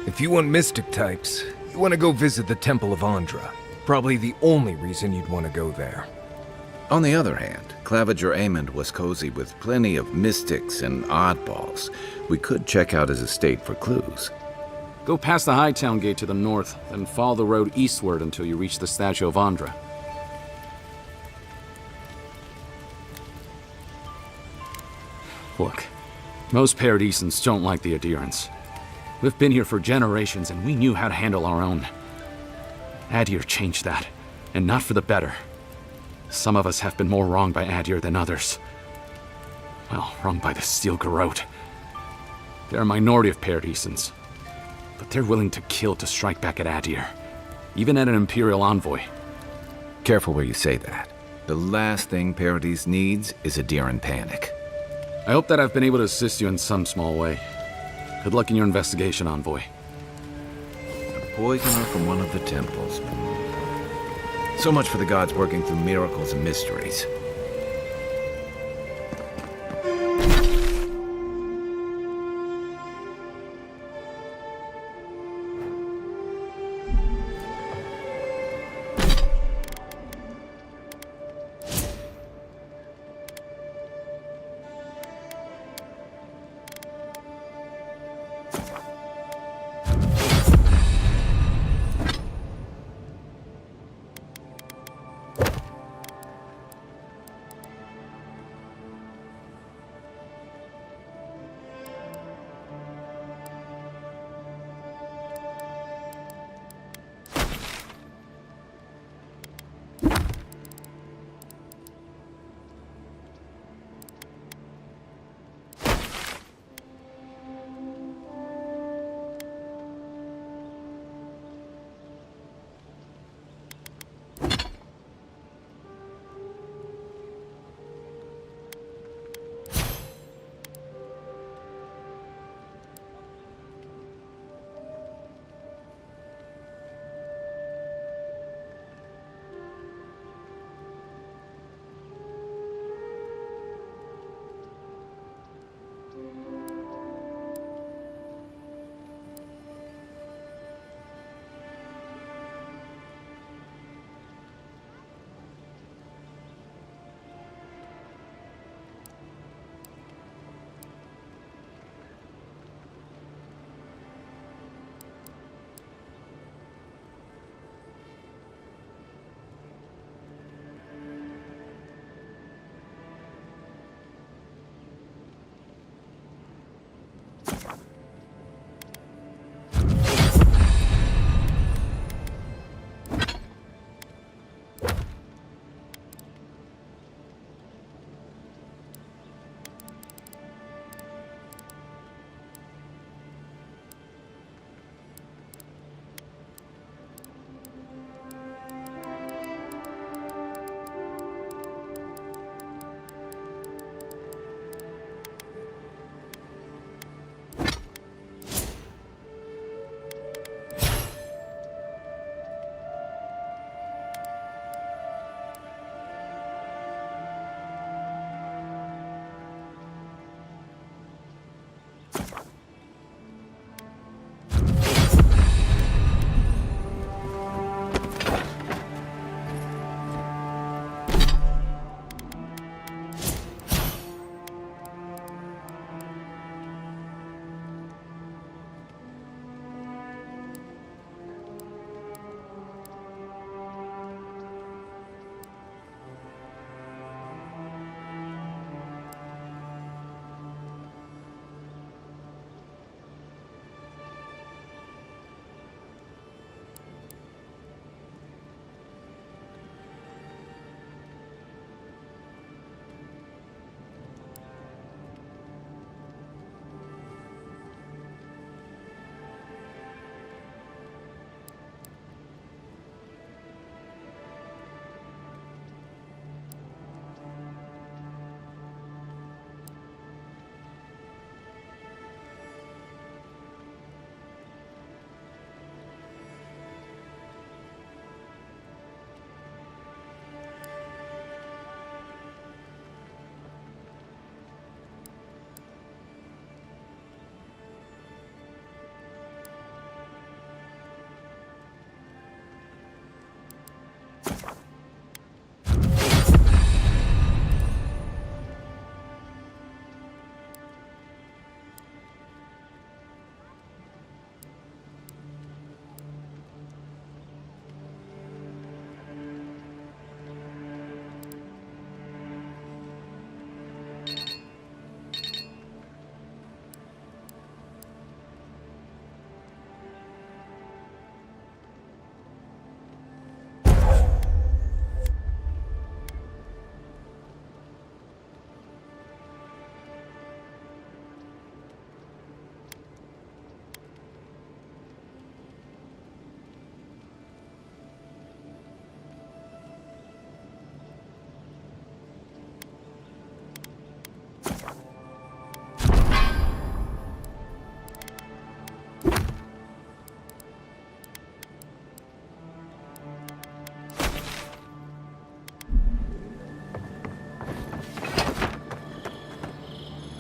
If you want mystic types, you want to go visit the Temple of Andra. Probably the only reason you'd want to go there. On the other hand, Claviger Amond was cozy with plenty of mystics and oddballs. We could check out his estate for clues. Go past the Hightown Gate to the north, then follow the road eastward until you reach the statue of Andra. Look, most Paradisans don't like the Adherents. We've been here for generations, and we knew how to handle our own. Adir changed that, and not for the better. Some of us have been more wronged by Adir than others. Well, wronged by the Steel Garrote. They're a minority of Paradisans, but they're willing to kill to strike back at Adir, even at an Imperial envoy. Careful where you say that. The last thing Paradis needs is a Adhiran panic. I hope that I've been able to assist you in some small way. Good luck in your investigation, Envoy. A poisoner from one of the temples. So much for the gods working through miracles and mysteries.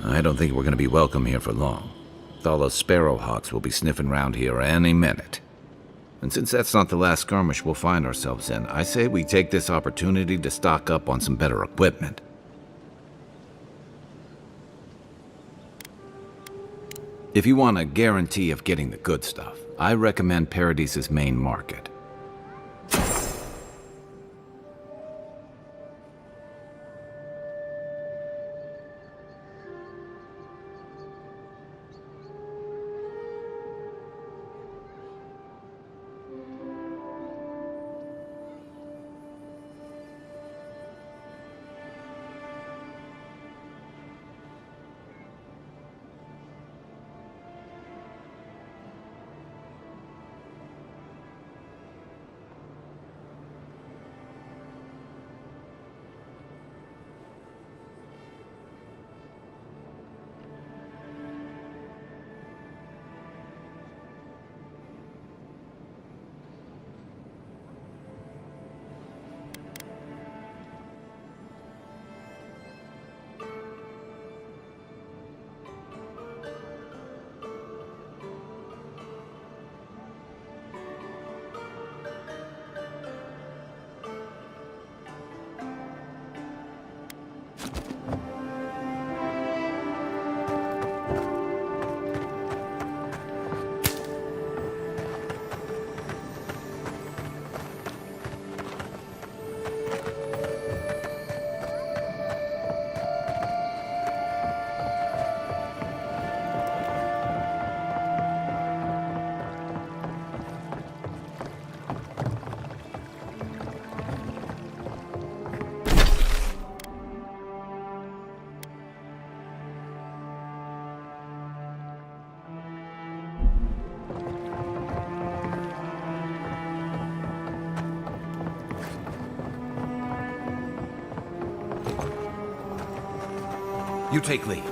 I don't think we're going to be welcome here for long. All those sparrowhawks will be sniffing around here any minute. And since that's not the last skirmish we'll find ourselves in, I say we take this opportunity to stock up on some better equipment. If you want a guarantee of getting the good stuff, I recommend Paradise's main market. You take lead.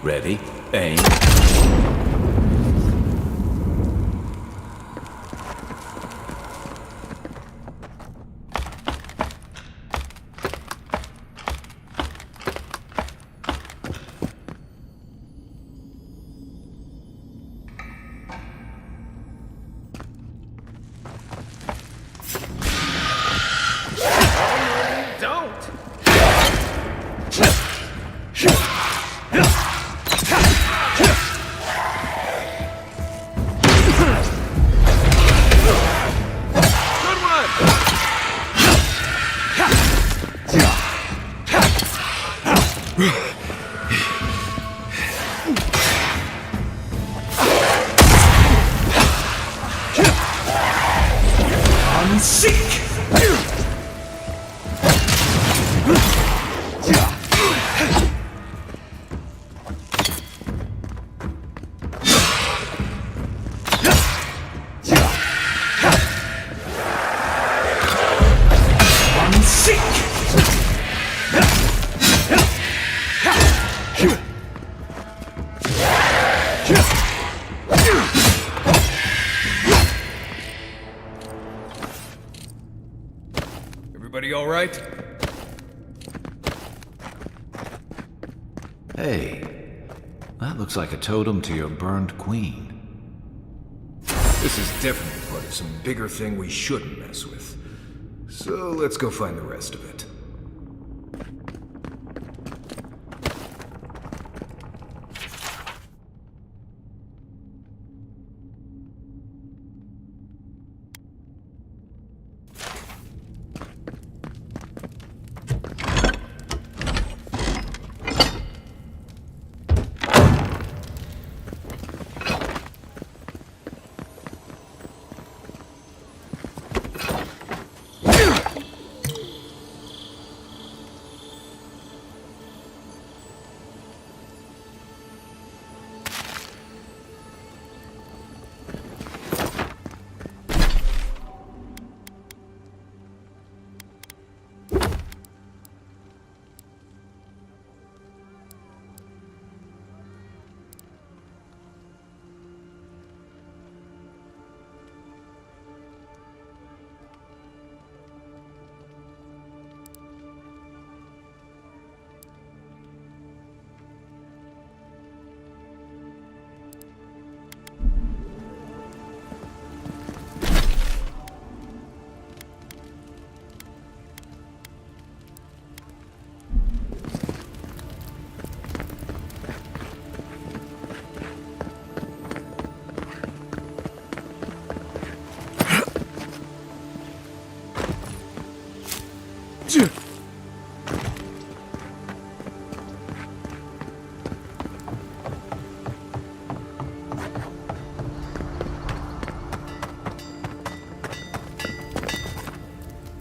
Ready, aim. Everybody all right? Hey, that looks like a totem to your burned queen. This is definitely part of some bigger thing we shouldn't mess with. So let's go find the rest of it.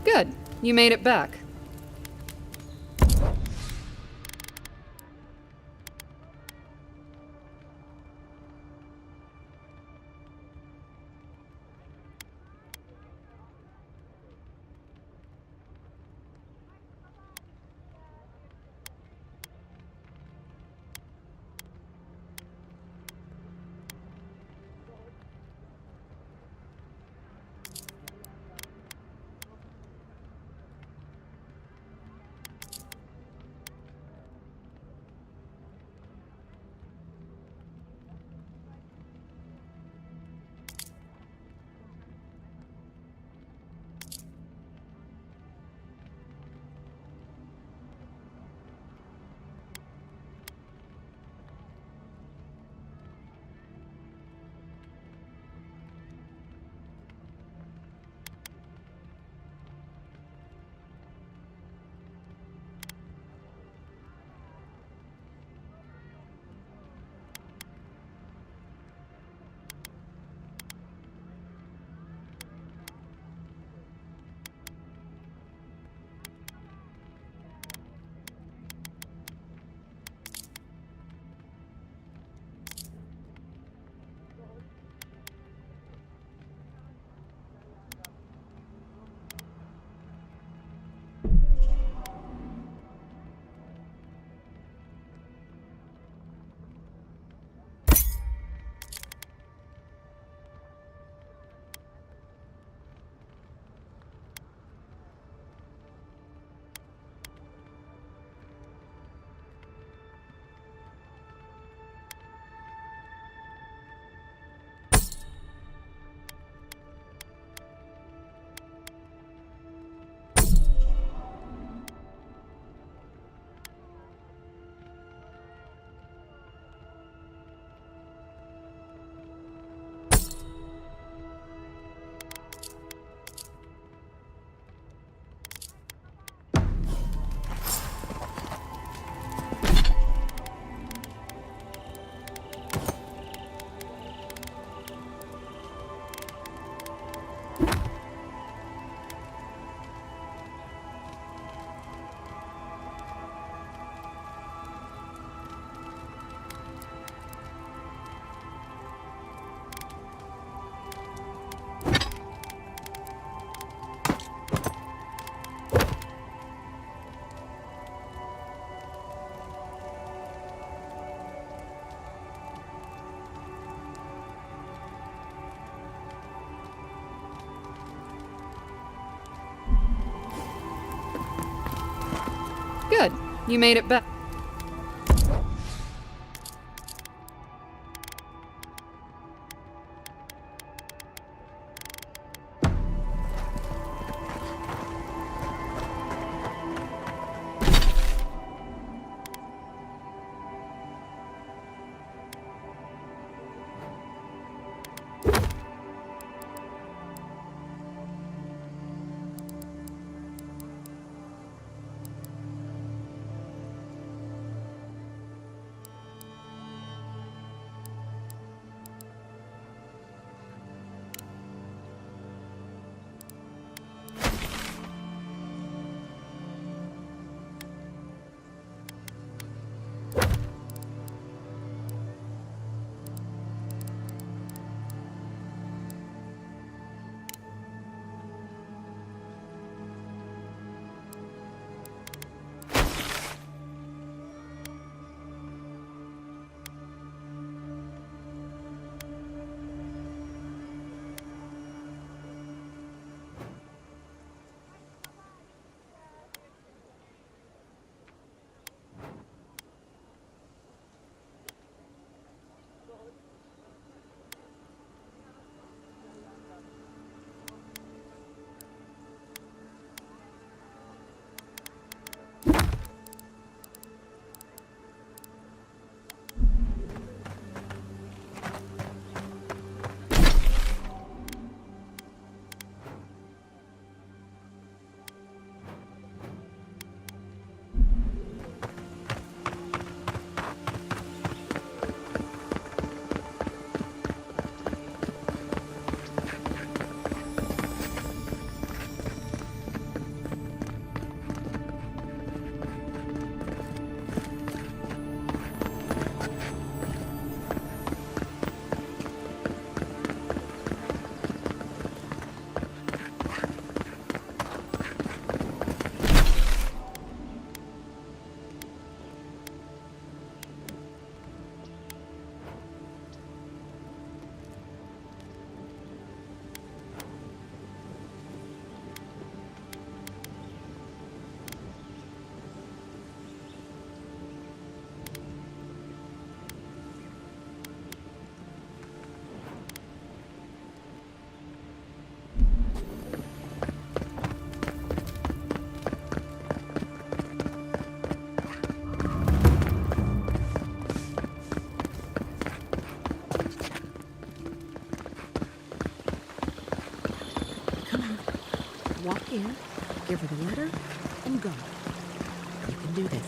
Good. You made it back. Good. You made it back. Walk in, give her the letter, and go. You can do this.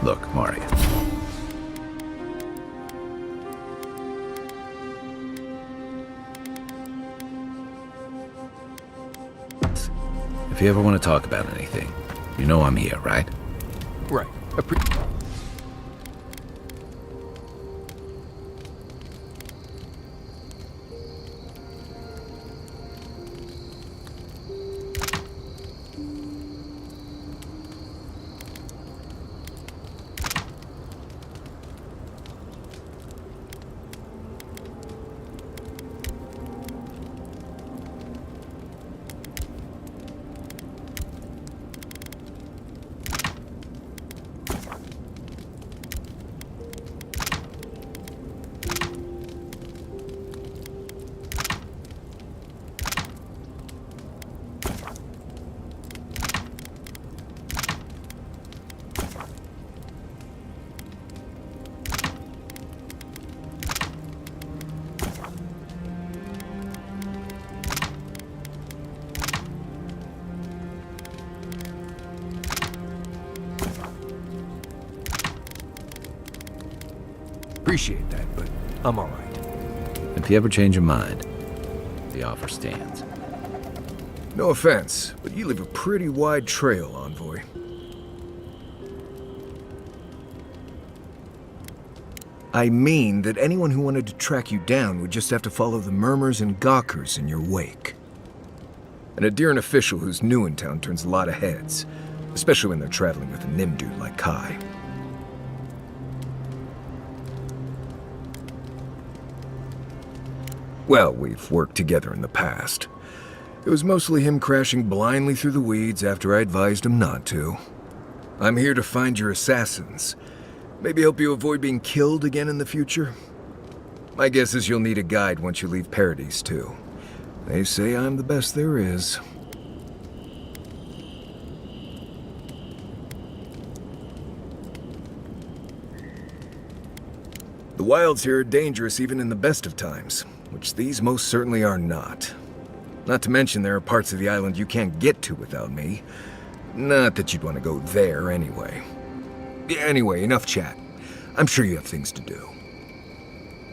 Look, Mario. If you ever want to talk about anything, you know I'm here, right? Right. Appreciate that, but I'm all right. If you ever change your mind, the offer stands. No offense, but you leave a pretty wide trail, Envoy. I mean that anyone who wanted to track you down would just have to follow the murmurs and gawkers in your wake. An Adiran official who's new in town turns a lot of heads, especially when they're traveling with a Nim dude like Kai. Well, we've worked together in the past. It was mostly him crashing blindly through the weeds after I advised him not to. I'm here to find your assassins. Maybe help you avoid being killed again in the future. My guess is you'll need a guide once you leave Paradise, too. They say I'm the best there is. The wilds here are dangerous even in the best of times, which these most certainly are not. Not to mention there are parts of the island you can't get to without me. Not that you'd want to go there anyway. Anyway, enough chat. I'm sure you have things to do.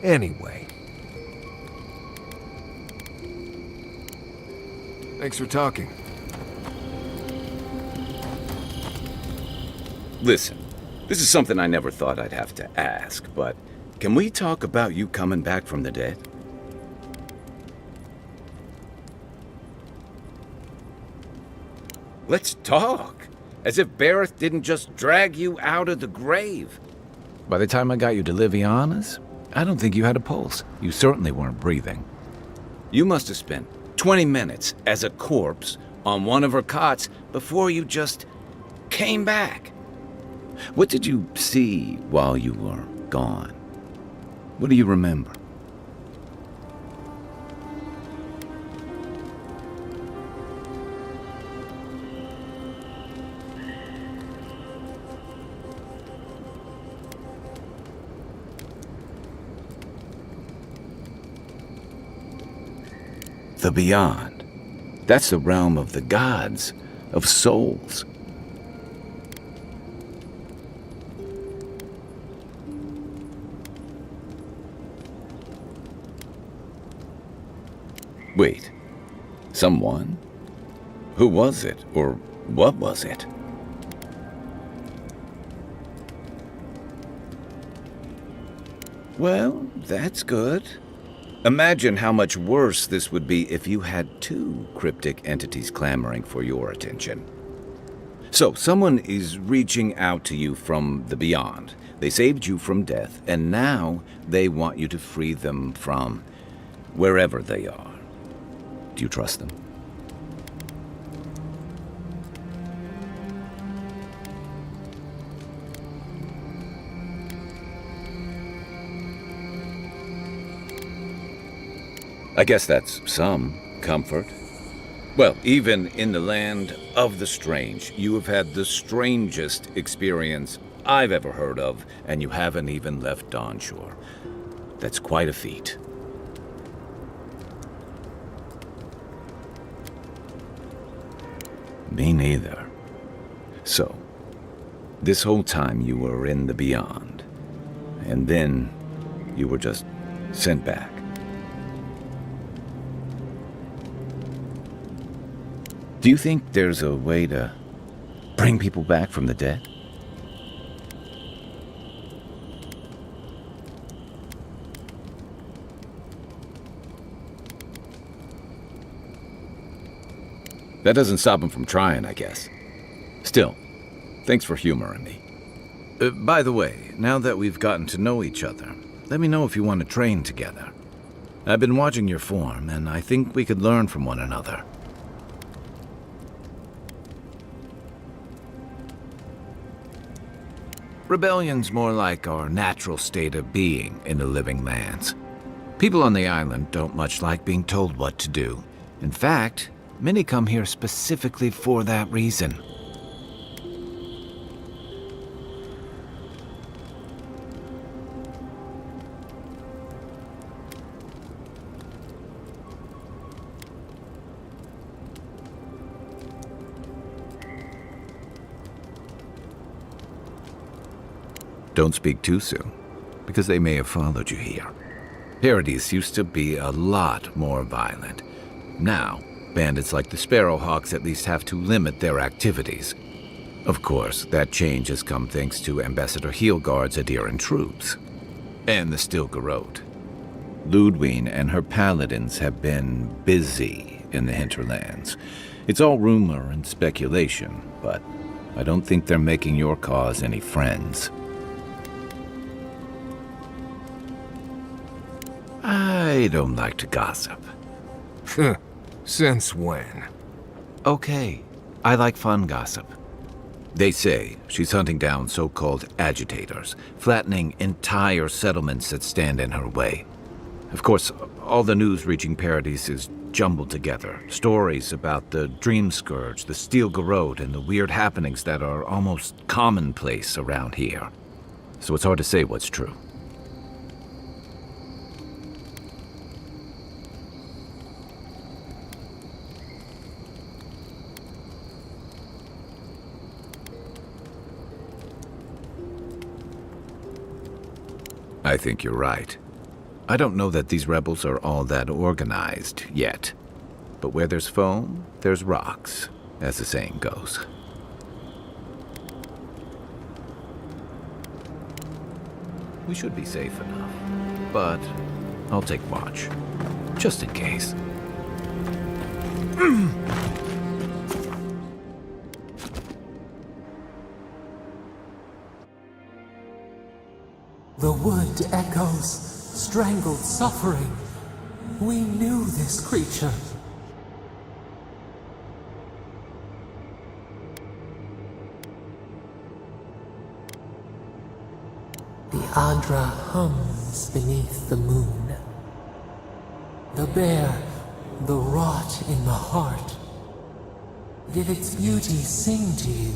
Anyway. Thanks for talking. Listen, this is something I never thought I'd have to ask, but can we talk about you coming back from the dead? Let's talk. As if Bareth didn't just drag you out of the grave. By the time I got you to Liviana's, I don't think you had a pulse. You certainly weren't breathing. You must have spent 20 minutes as a corpse on one of her cots before you just came back. What did you see while you were gone? What do you remember? The beyond. That's the realm of the gods, of souls. Wait, someone? Who was it, or what was it? Well, that's good. Imagine how much worse this would be if you had two cryptic entities clamoring for your attention. So, someone is reaching out to you from the beyond. They saved you from death, and now they want you to free them from wherever they are. Do you trust them? I guess that's some comfort. Well, even in the land of the strange, you have had the strangest experience I've ever heard of, and you haven't even left Dawnshore. That's quite a feat. Me neither. So, This whole time you were in the Beyond. And then you were just sent back. Do you think there's a way to bring people back from the dead? That doesn't stop them from trying, I guess. Still, thanks for humoring me. By the way, now that we've gotten to know each other, let me know if you want to train together. I've been watching your form, and I think we could learn from one another. Rebellion's more like our natural state of being in the living lands. People on the island don't much like being told what to do. In fact, many come here specifically for that reason. Don't speak too soon, because they may have followed you here. Paradise used to be a lot more violent. Now, bandits like the Sparrowhawks at least have to limit their activities. Of course, that change has come thanks to Ambassador Heelguard's Adiran troops. And the Stilgarrote. Ludwine and her paladins have been busy in the hinterlands. It's all rumor and speculation, but I don't think they're making your cause any friends. I don't like to gossip. Since when? Okay, I like fun gossip. They say she's hunting down so-called agitators, flattening entire settlements that stand in her way. Of course, all the news reaching Paradise is jumbled together. Stories about the Dream Scourge, the Steel Garrote, and the weird happenings that are almost commonplace around here. So it's hard to say what's true. I think you're right. I don't know that these rebels are all that organized yet. But where there's foam, there's rocks, as the saying goes. We should be safe enough, but I'll take watch, just in case. The wood echoes, strangled suffering. We knew this creature. The Adra hums beneath the moon. The bear, the rot in the heart. Did its beauty sing to you?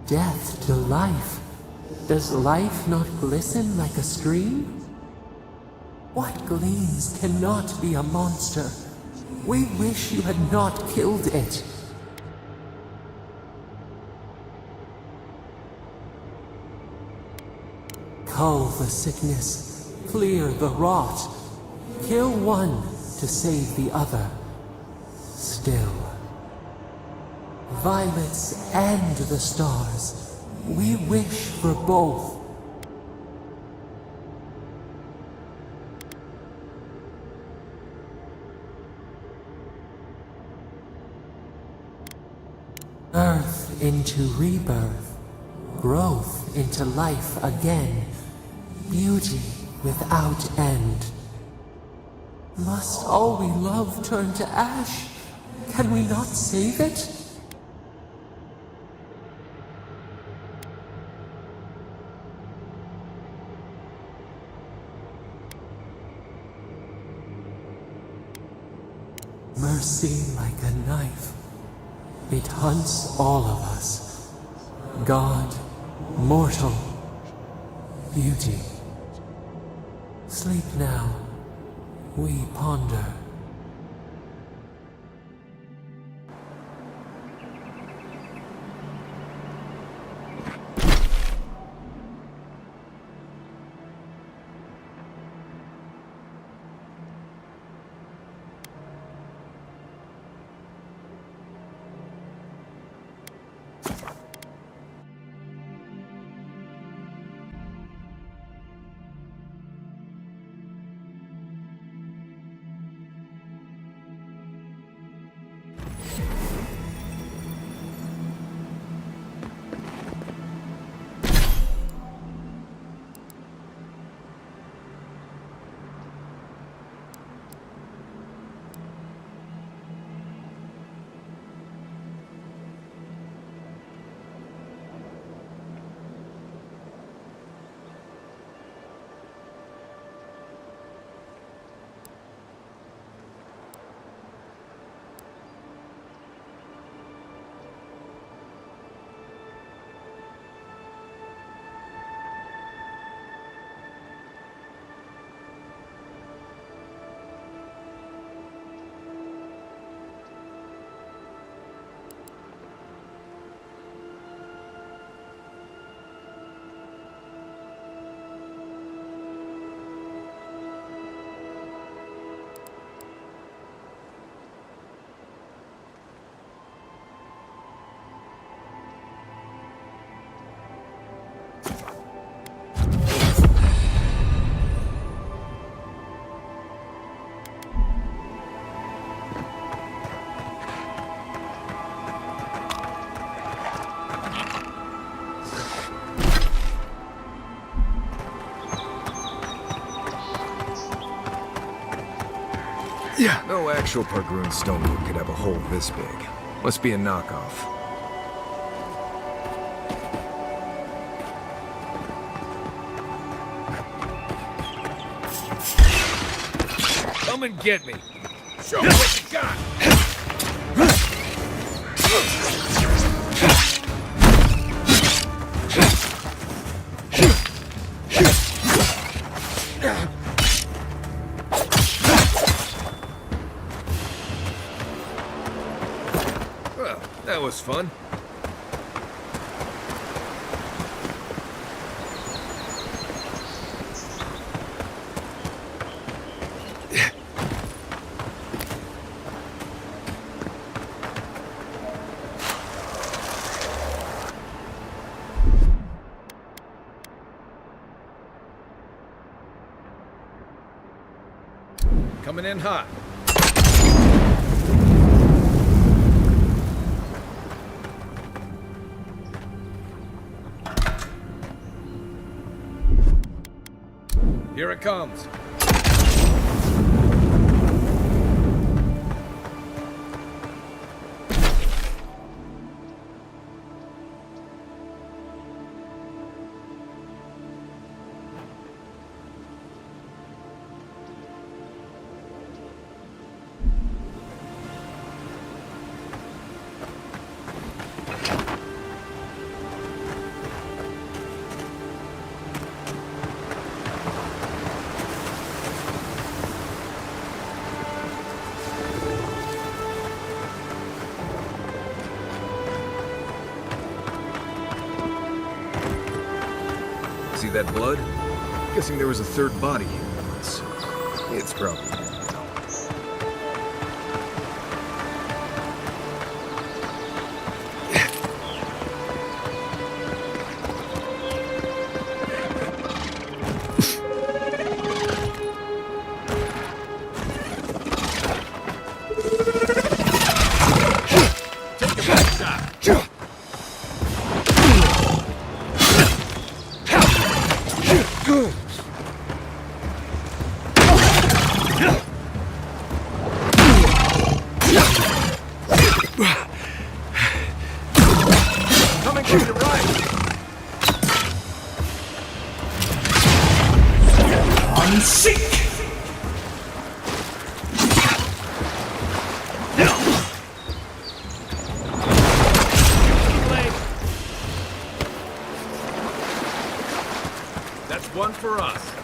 Death to life. Does life not glisten like a stream? What gleams cannot be a monster? We wish you had not killed it. Cull the sickness, clear the rot. Kill one to save the other. Still. Violets and the stars. We wish for both. Earth into rebirth. Growth into life again. Beauty without end. Must all we love turn to ash? Can we not save it? Mercy like a knife. It hunts all of us. God, mortal beauty. Sleep now, we ponder. Yeah. No actual Pargroon stonework could have a hole this big. Must be a knockoff. Come and get me. Show me what you got. Well, that was fun. Coming in hot. Here it comes. See that blood? Guessing there was a third body here once. It's probably coming from your right. On seek. That's one for us.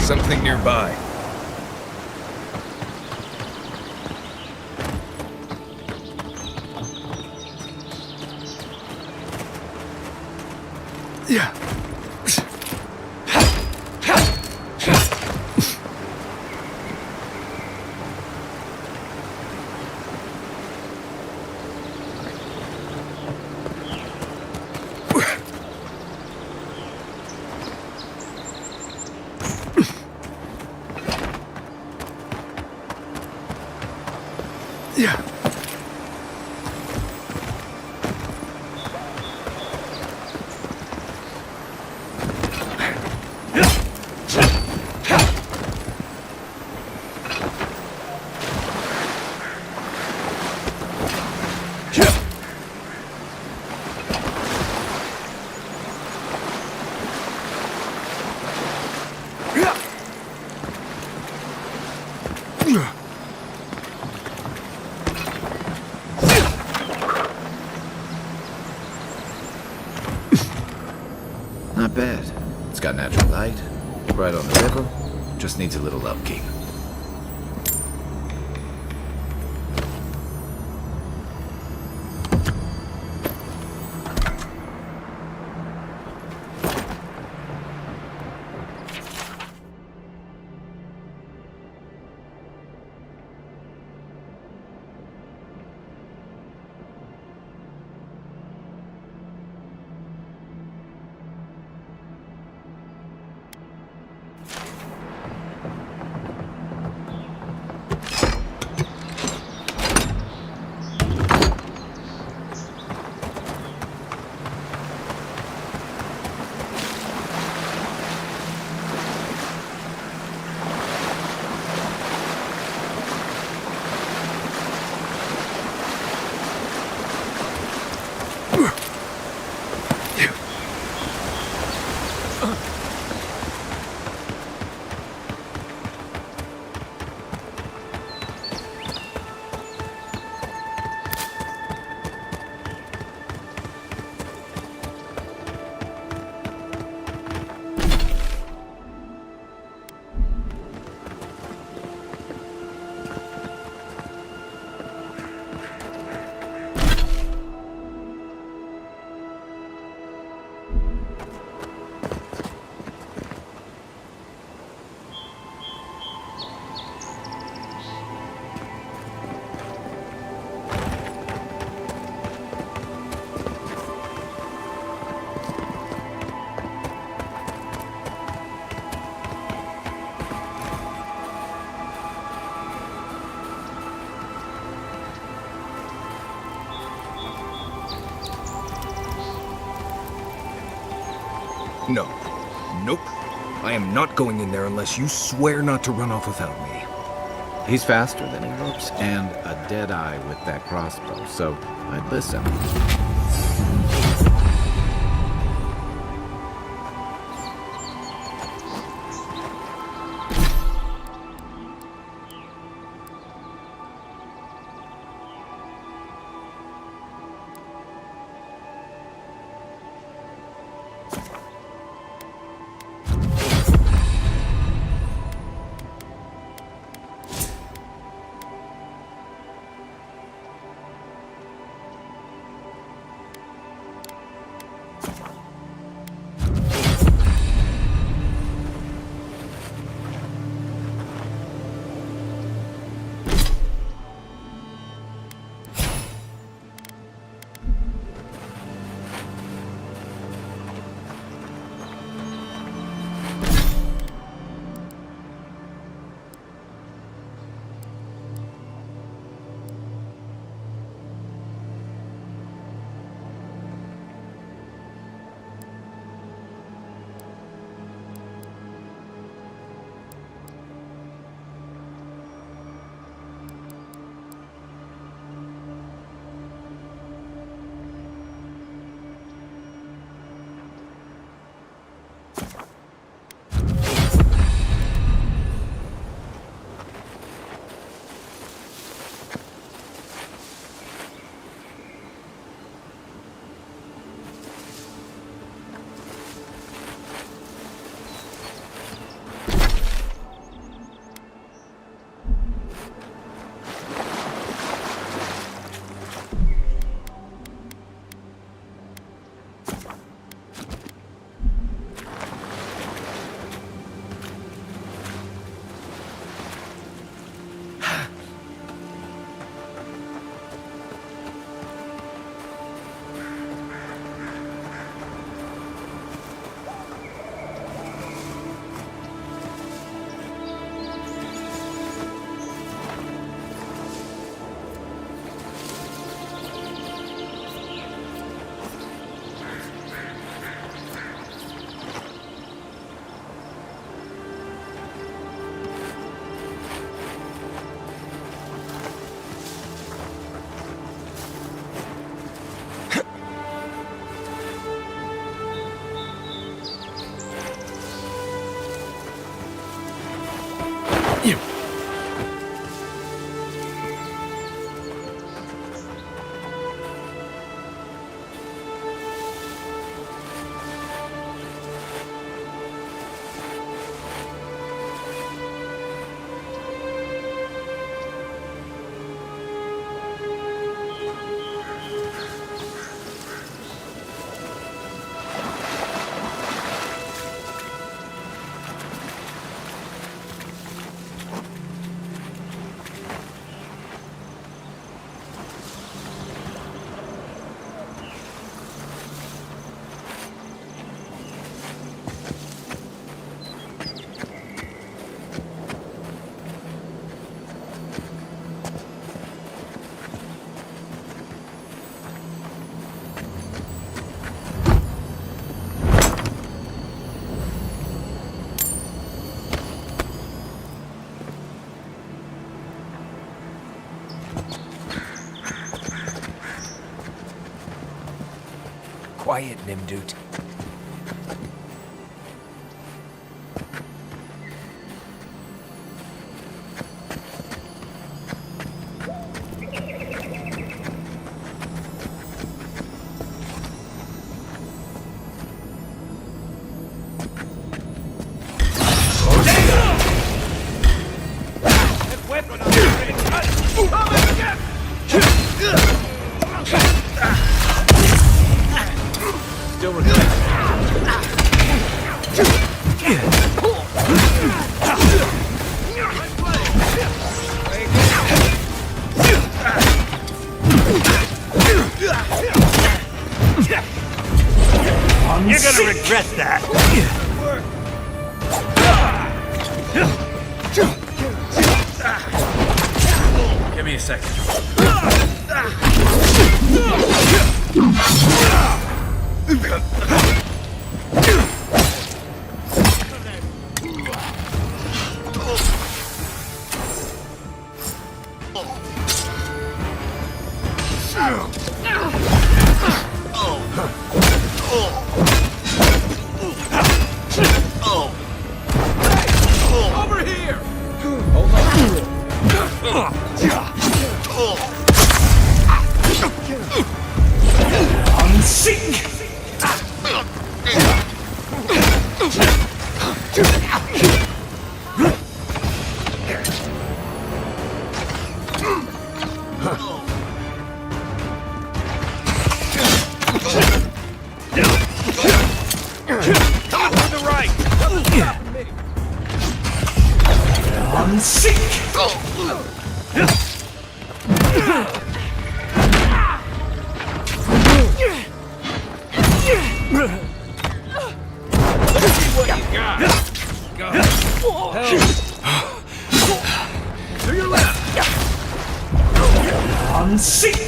Something nearby. Yeah. Yeah. Not bad. It's got natural light, right on the river, just needs a little upkeep. No. Nope. I am not going in there unless you swear not to run off without me. He's faster than he looks, and a dead eye with that crossbow, so I'd listen. Quiet, Nimdut. Still recovering. You're gonna regret that. Give me a second. Over here! To your left! Unseek!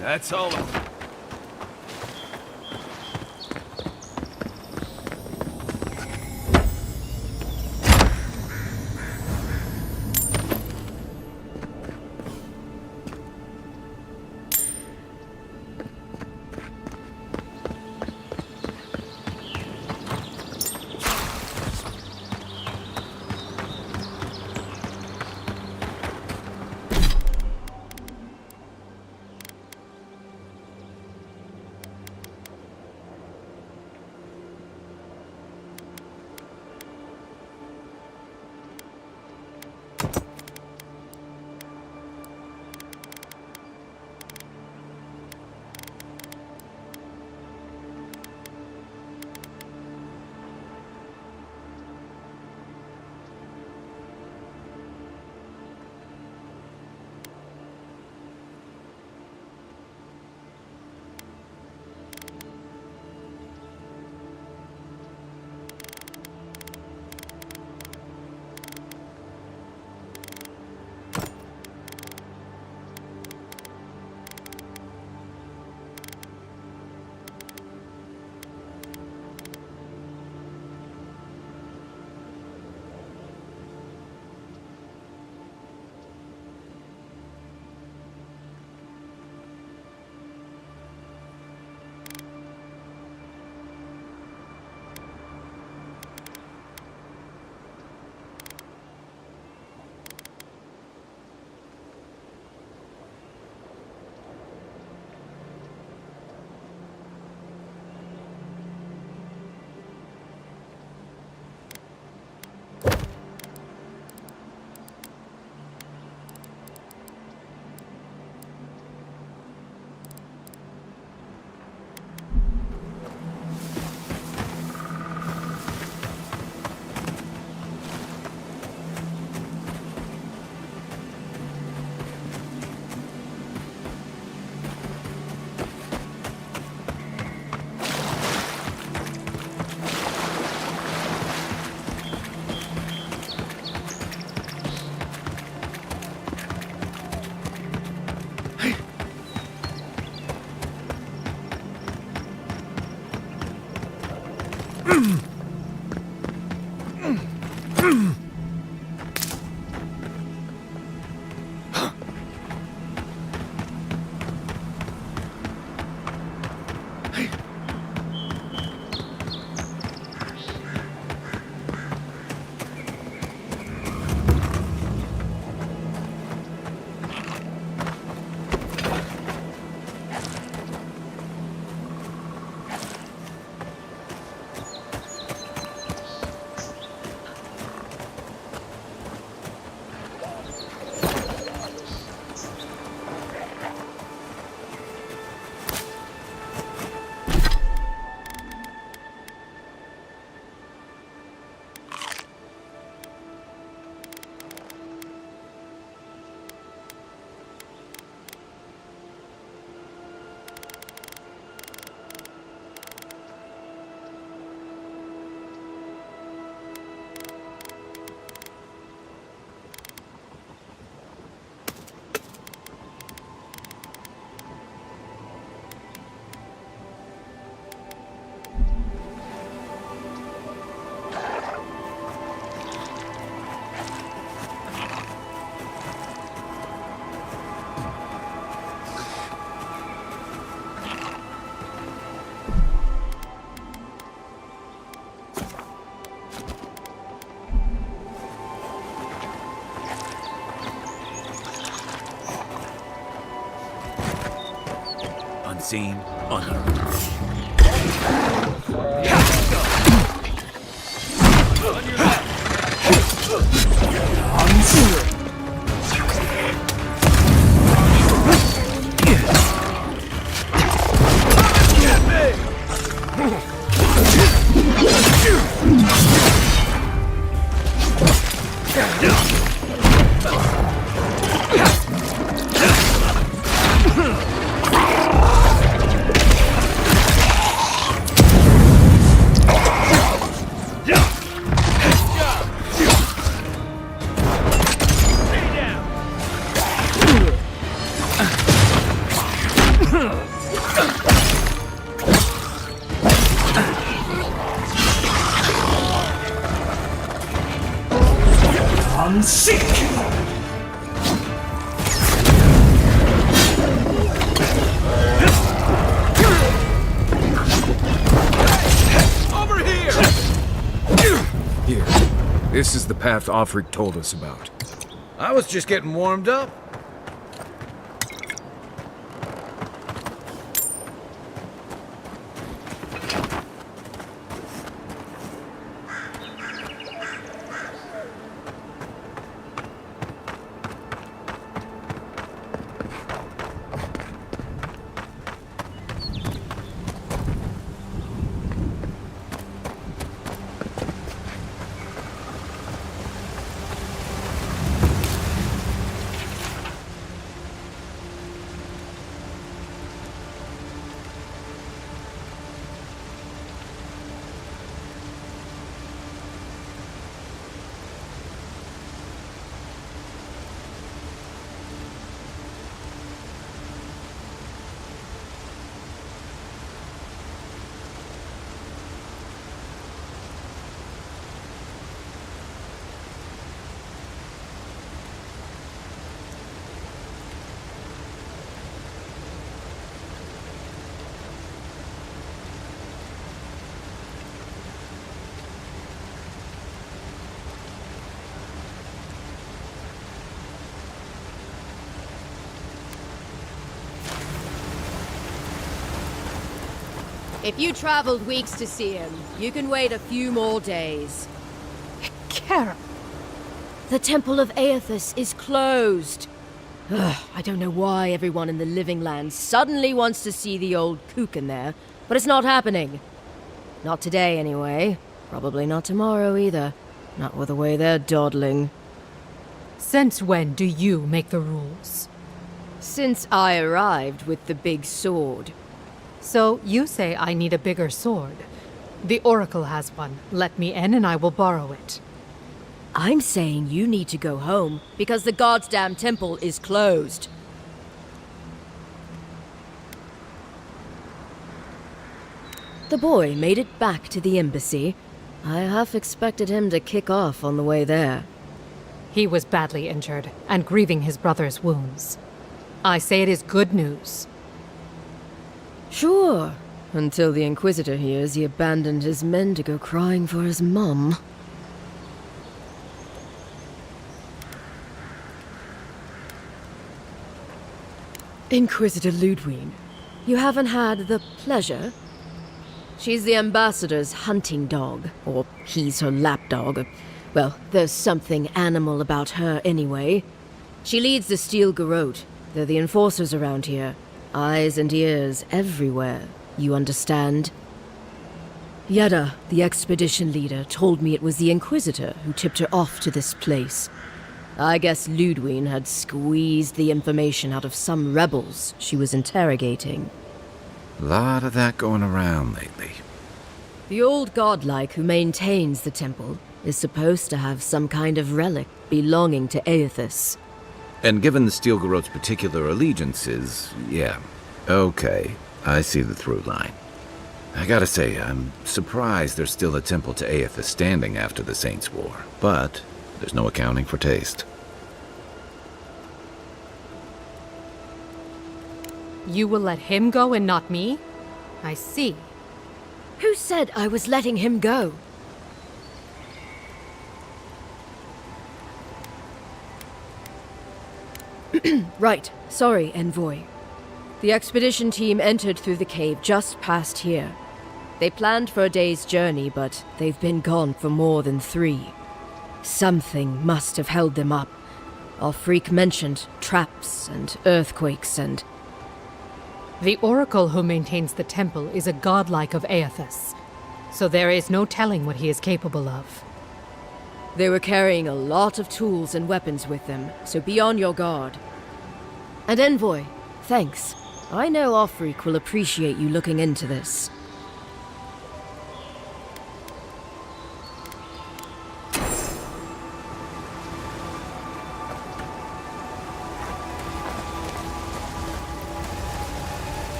That's all. Unseen, unheard. I'm sick! Over here! Here. This is the path Offric told us about. I was just getting warmed up. If you traveled weeks to see him, you can wait a few more days. Kara! The Temple of Aethys is closed. Ugh, I don't know why everyone in the Living Land suddenly wants to see the old kook in there, but it's not happening. Not today, anyway. Probably not tomorrow, either. Not with the way they're dawdling. Since when do you make the rules? Since I arrived with the big sword. So you say I need a bigger sword. The Oracle has one. Let me in and I will borrow it. I'm saying you need to go home because the goddamn temple is closed. The boy made it back to the embassy. I half expected him to kick off on the way there. He was badly injured and grieving his brother's wounds. I say it is good news. Sure, until the Inquisitor hears he abandoned his men to go crying for his mum. Inquisitor Ludwig, you haven't had the pleasure? She's the ambassador's hunting dog, or he's her lapdog. Well, there's something animal about her anyway. She leads the Steel Garrote. They're the enforcers around here. Eyes and ears everywhere. You understand? Yeda, the expedition leader, told me it was the Inquisitor who tipped her off to this place. I guess Ludwig had squeezed the information out of some rebels she was interrogating. Lot of that going around lately. The old godlike who maintains the temple is supposed to have some kind of relic belonging to Aethys. And given the Steel Garrote's particular allegiances, yeah. Okay, I see the through line. I gotta say, I'm surprised there's still a temple to Aethys standing after the Saints' War. But there's no accounting for taste. You will let him go and not me? I see. Who said I was letting him go? Right. Sorry, Envoy. The expedition team entered through the cave just past here. They planned for a day's journey, but they've been gone for more than 3. Something must have held them up. Our freak mentioned traps and earthquakes and... The oracle who maintains the temple is a godlike of Aethys, so there is no telling what he is capable of. They were carrying a lot of tools and weapons with them, so be on your guard. And Envoy, thanks. I know our freak will appreciate you looking into this.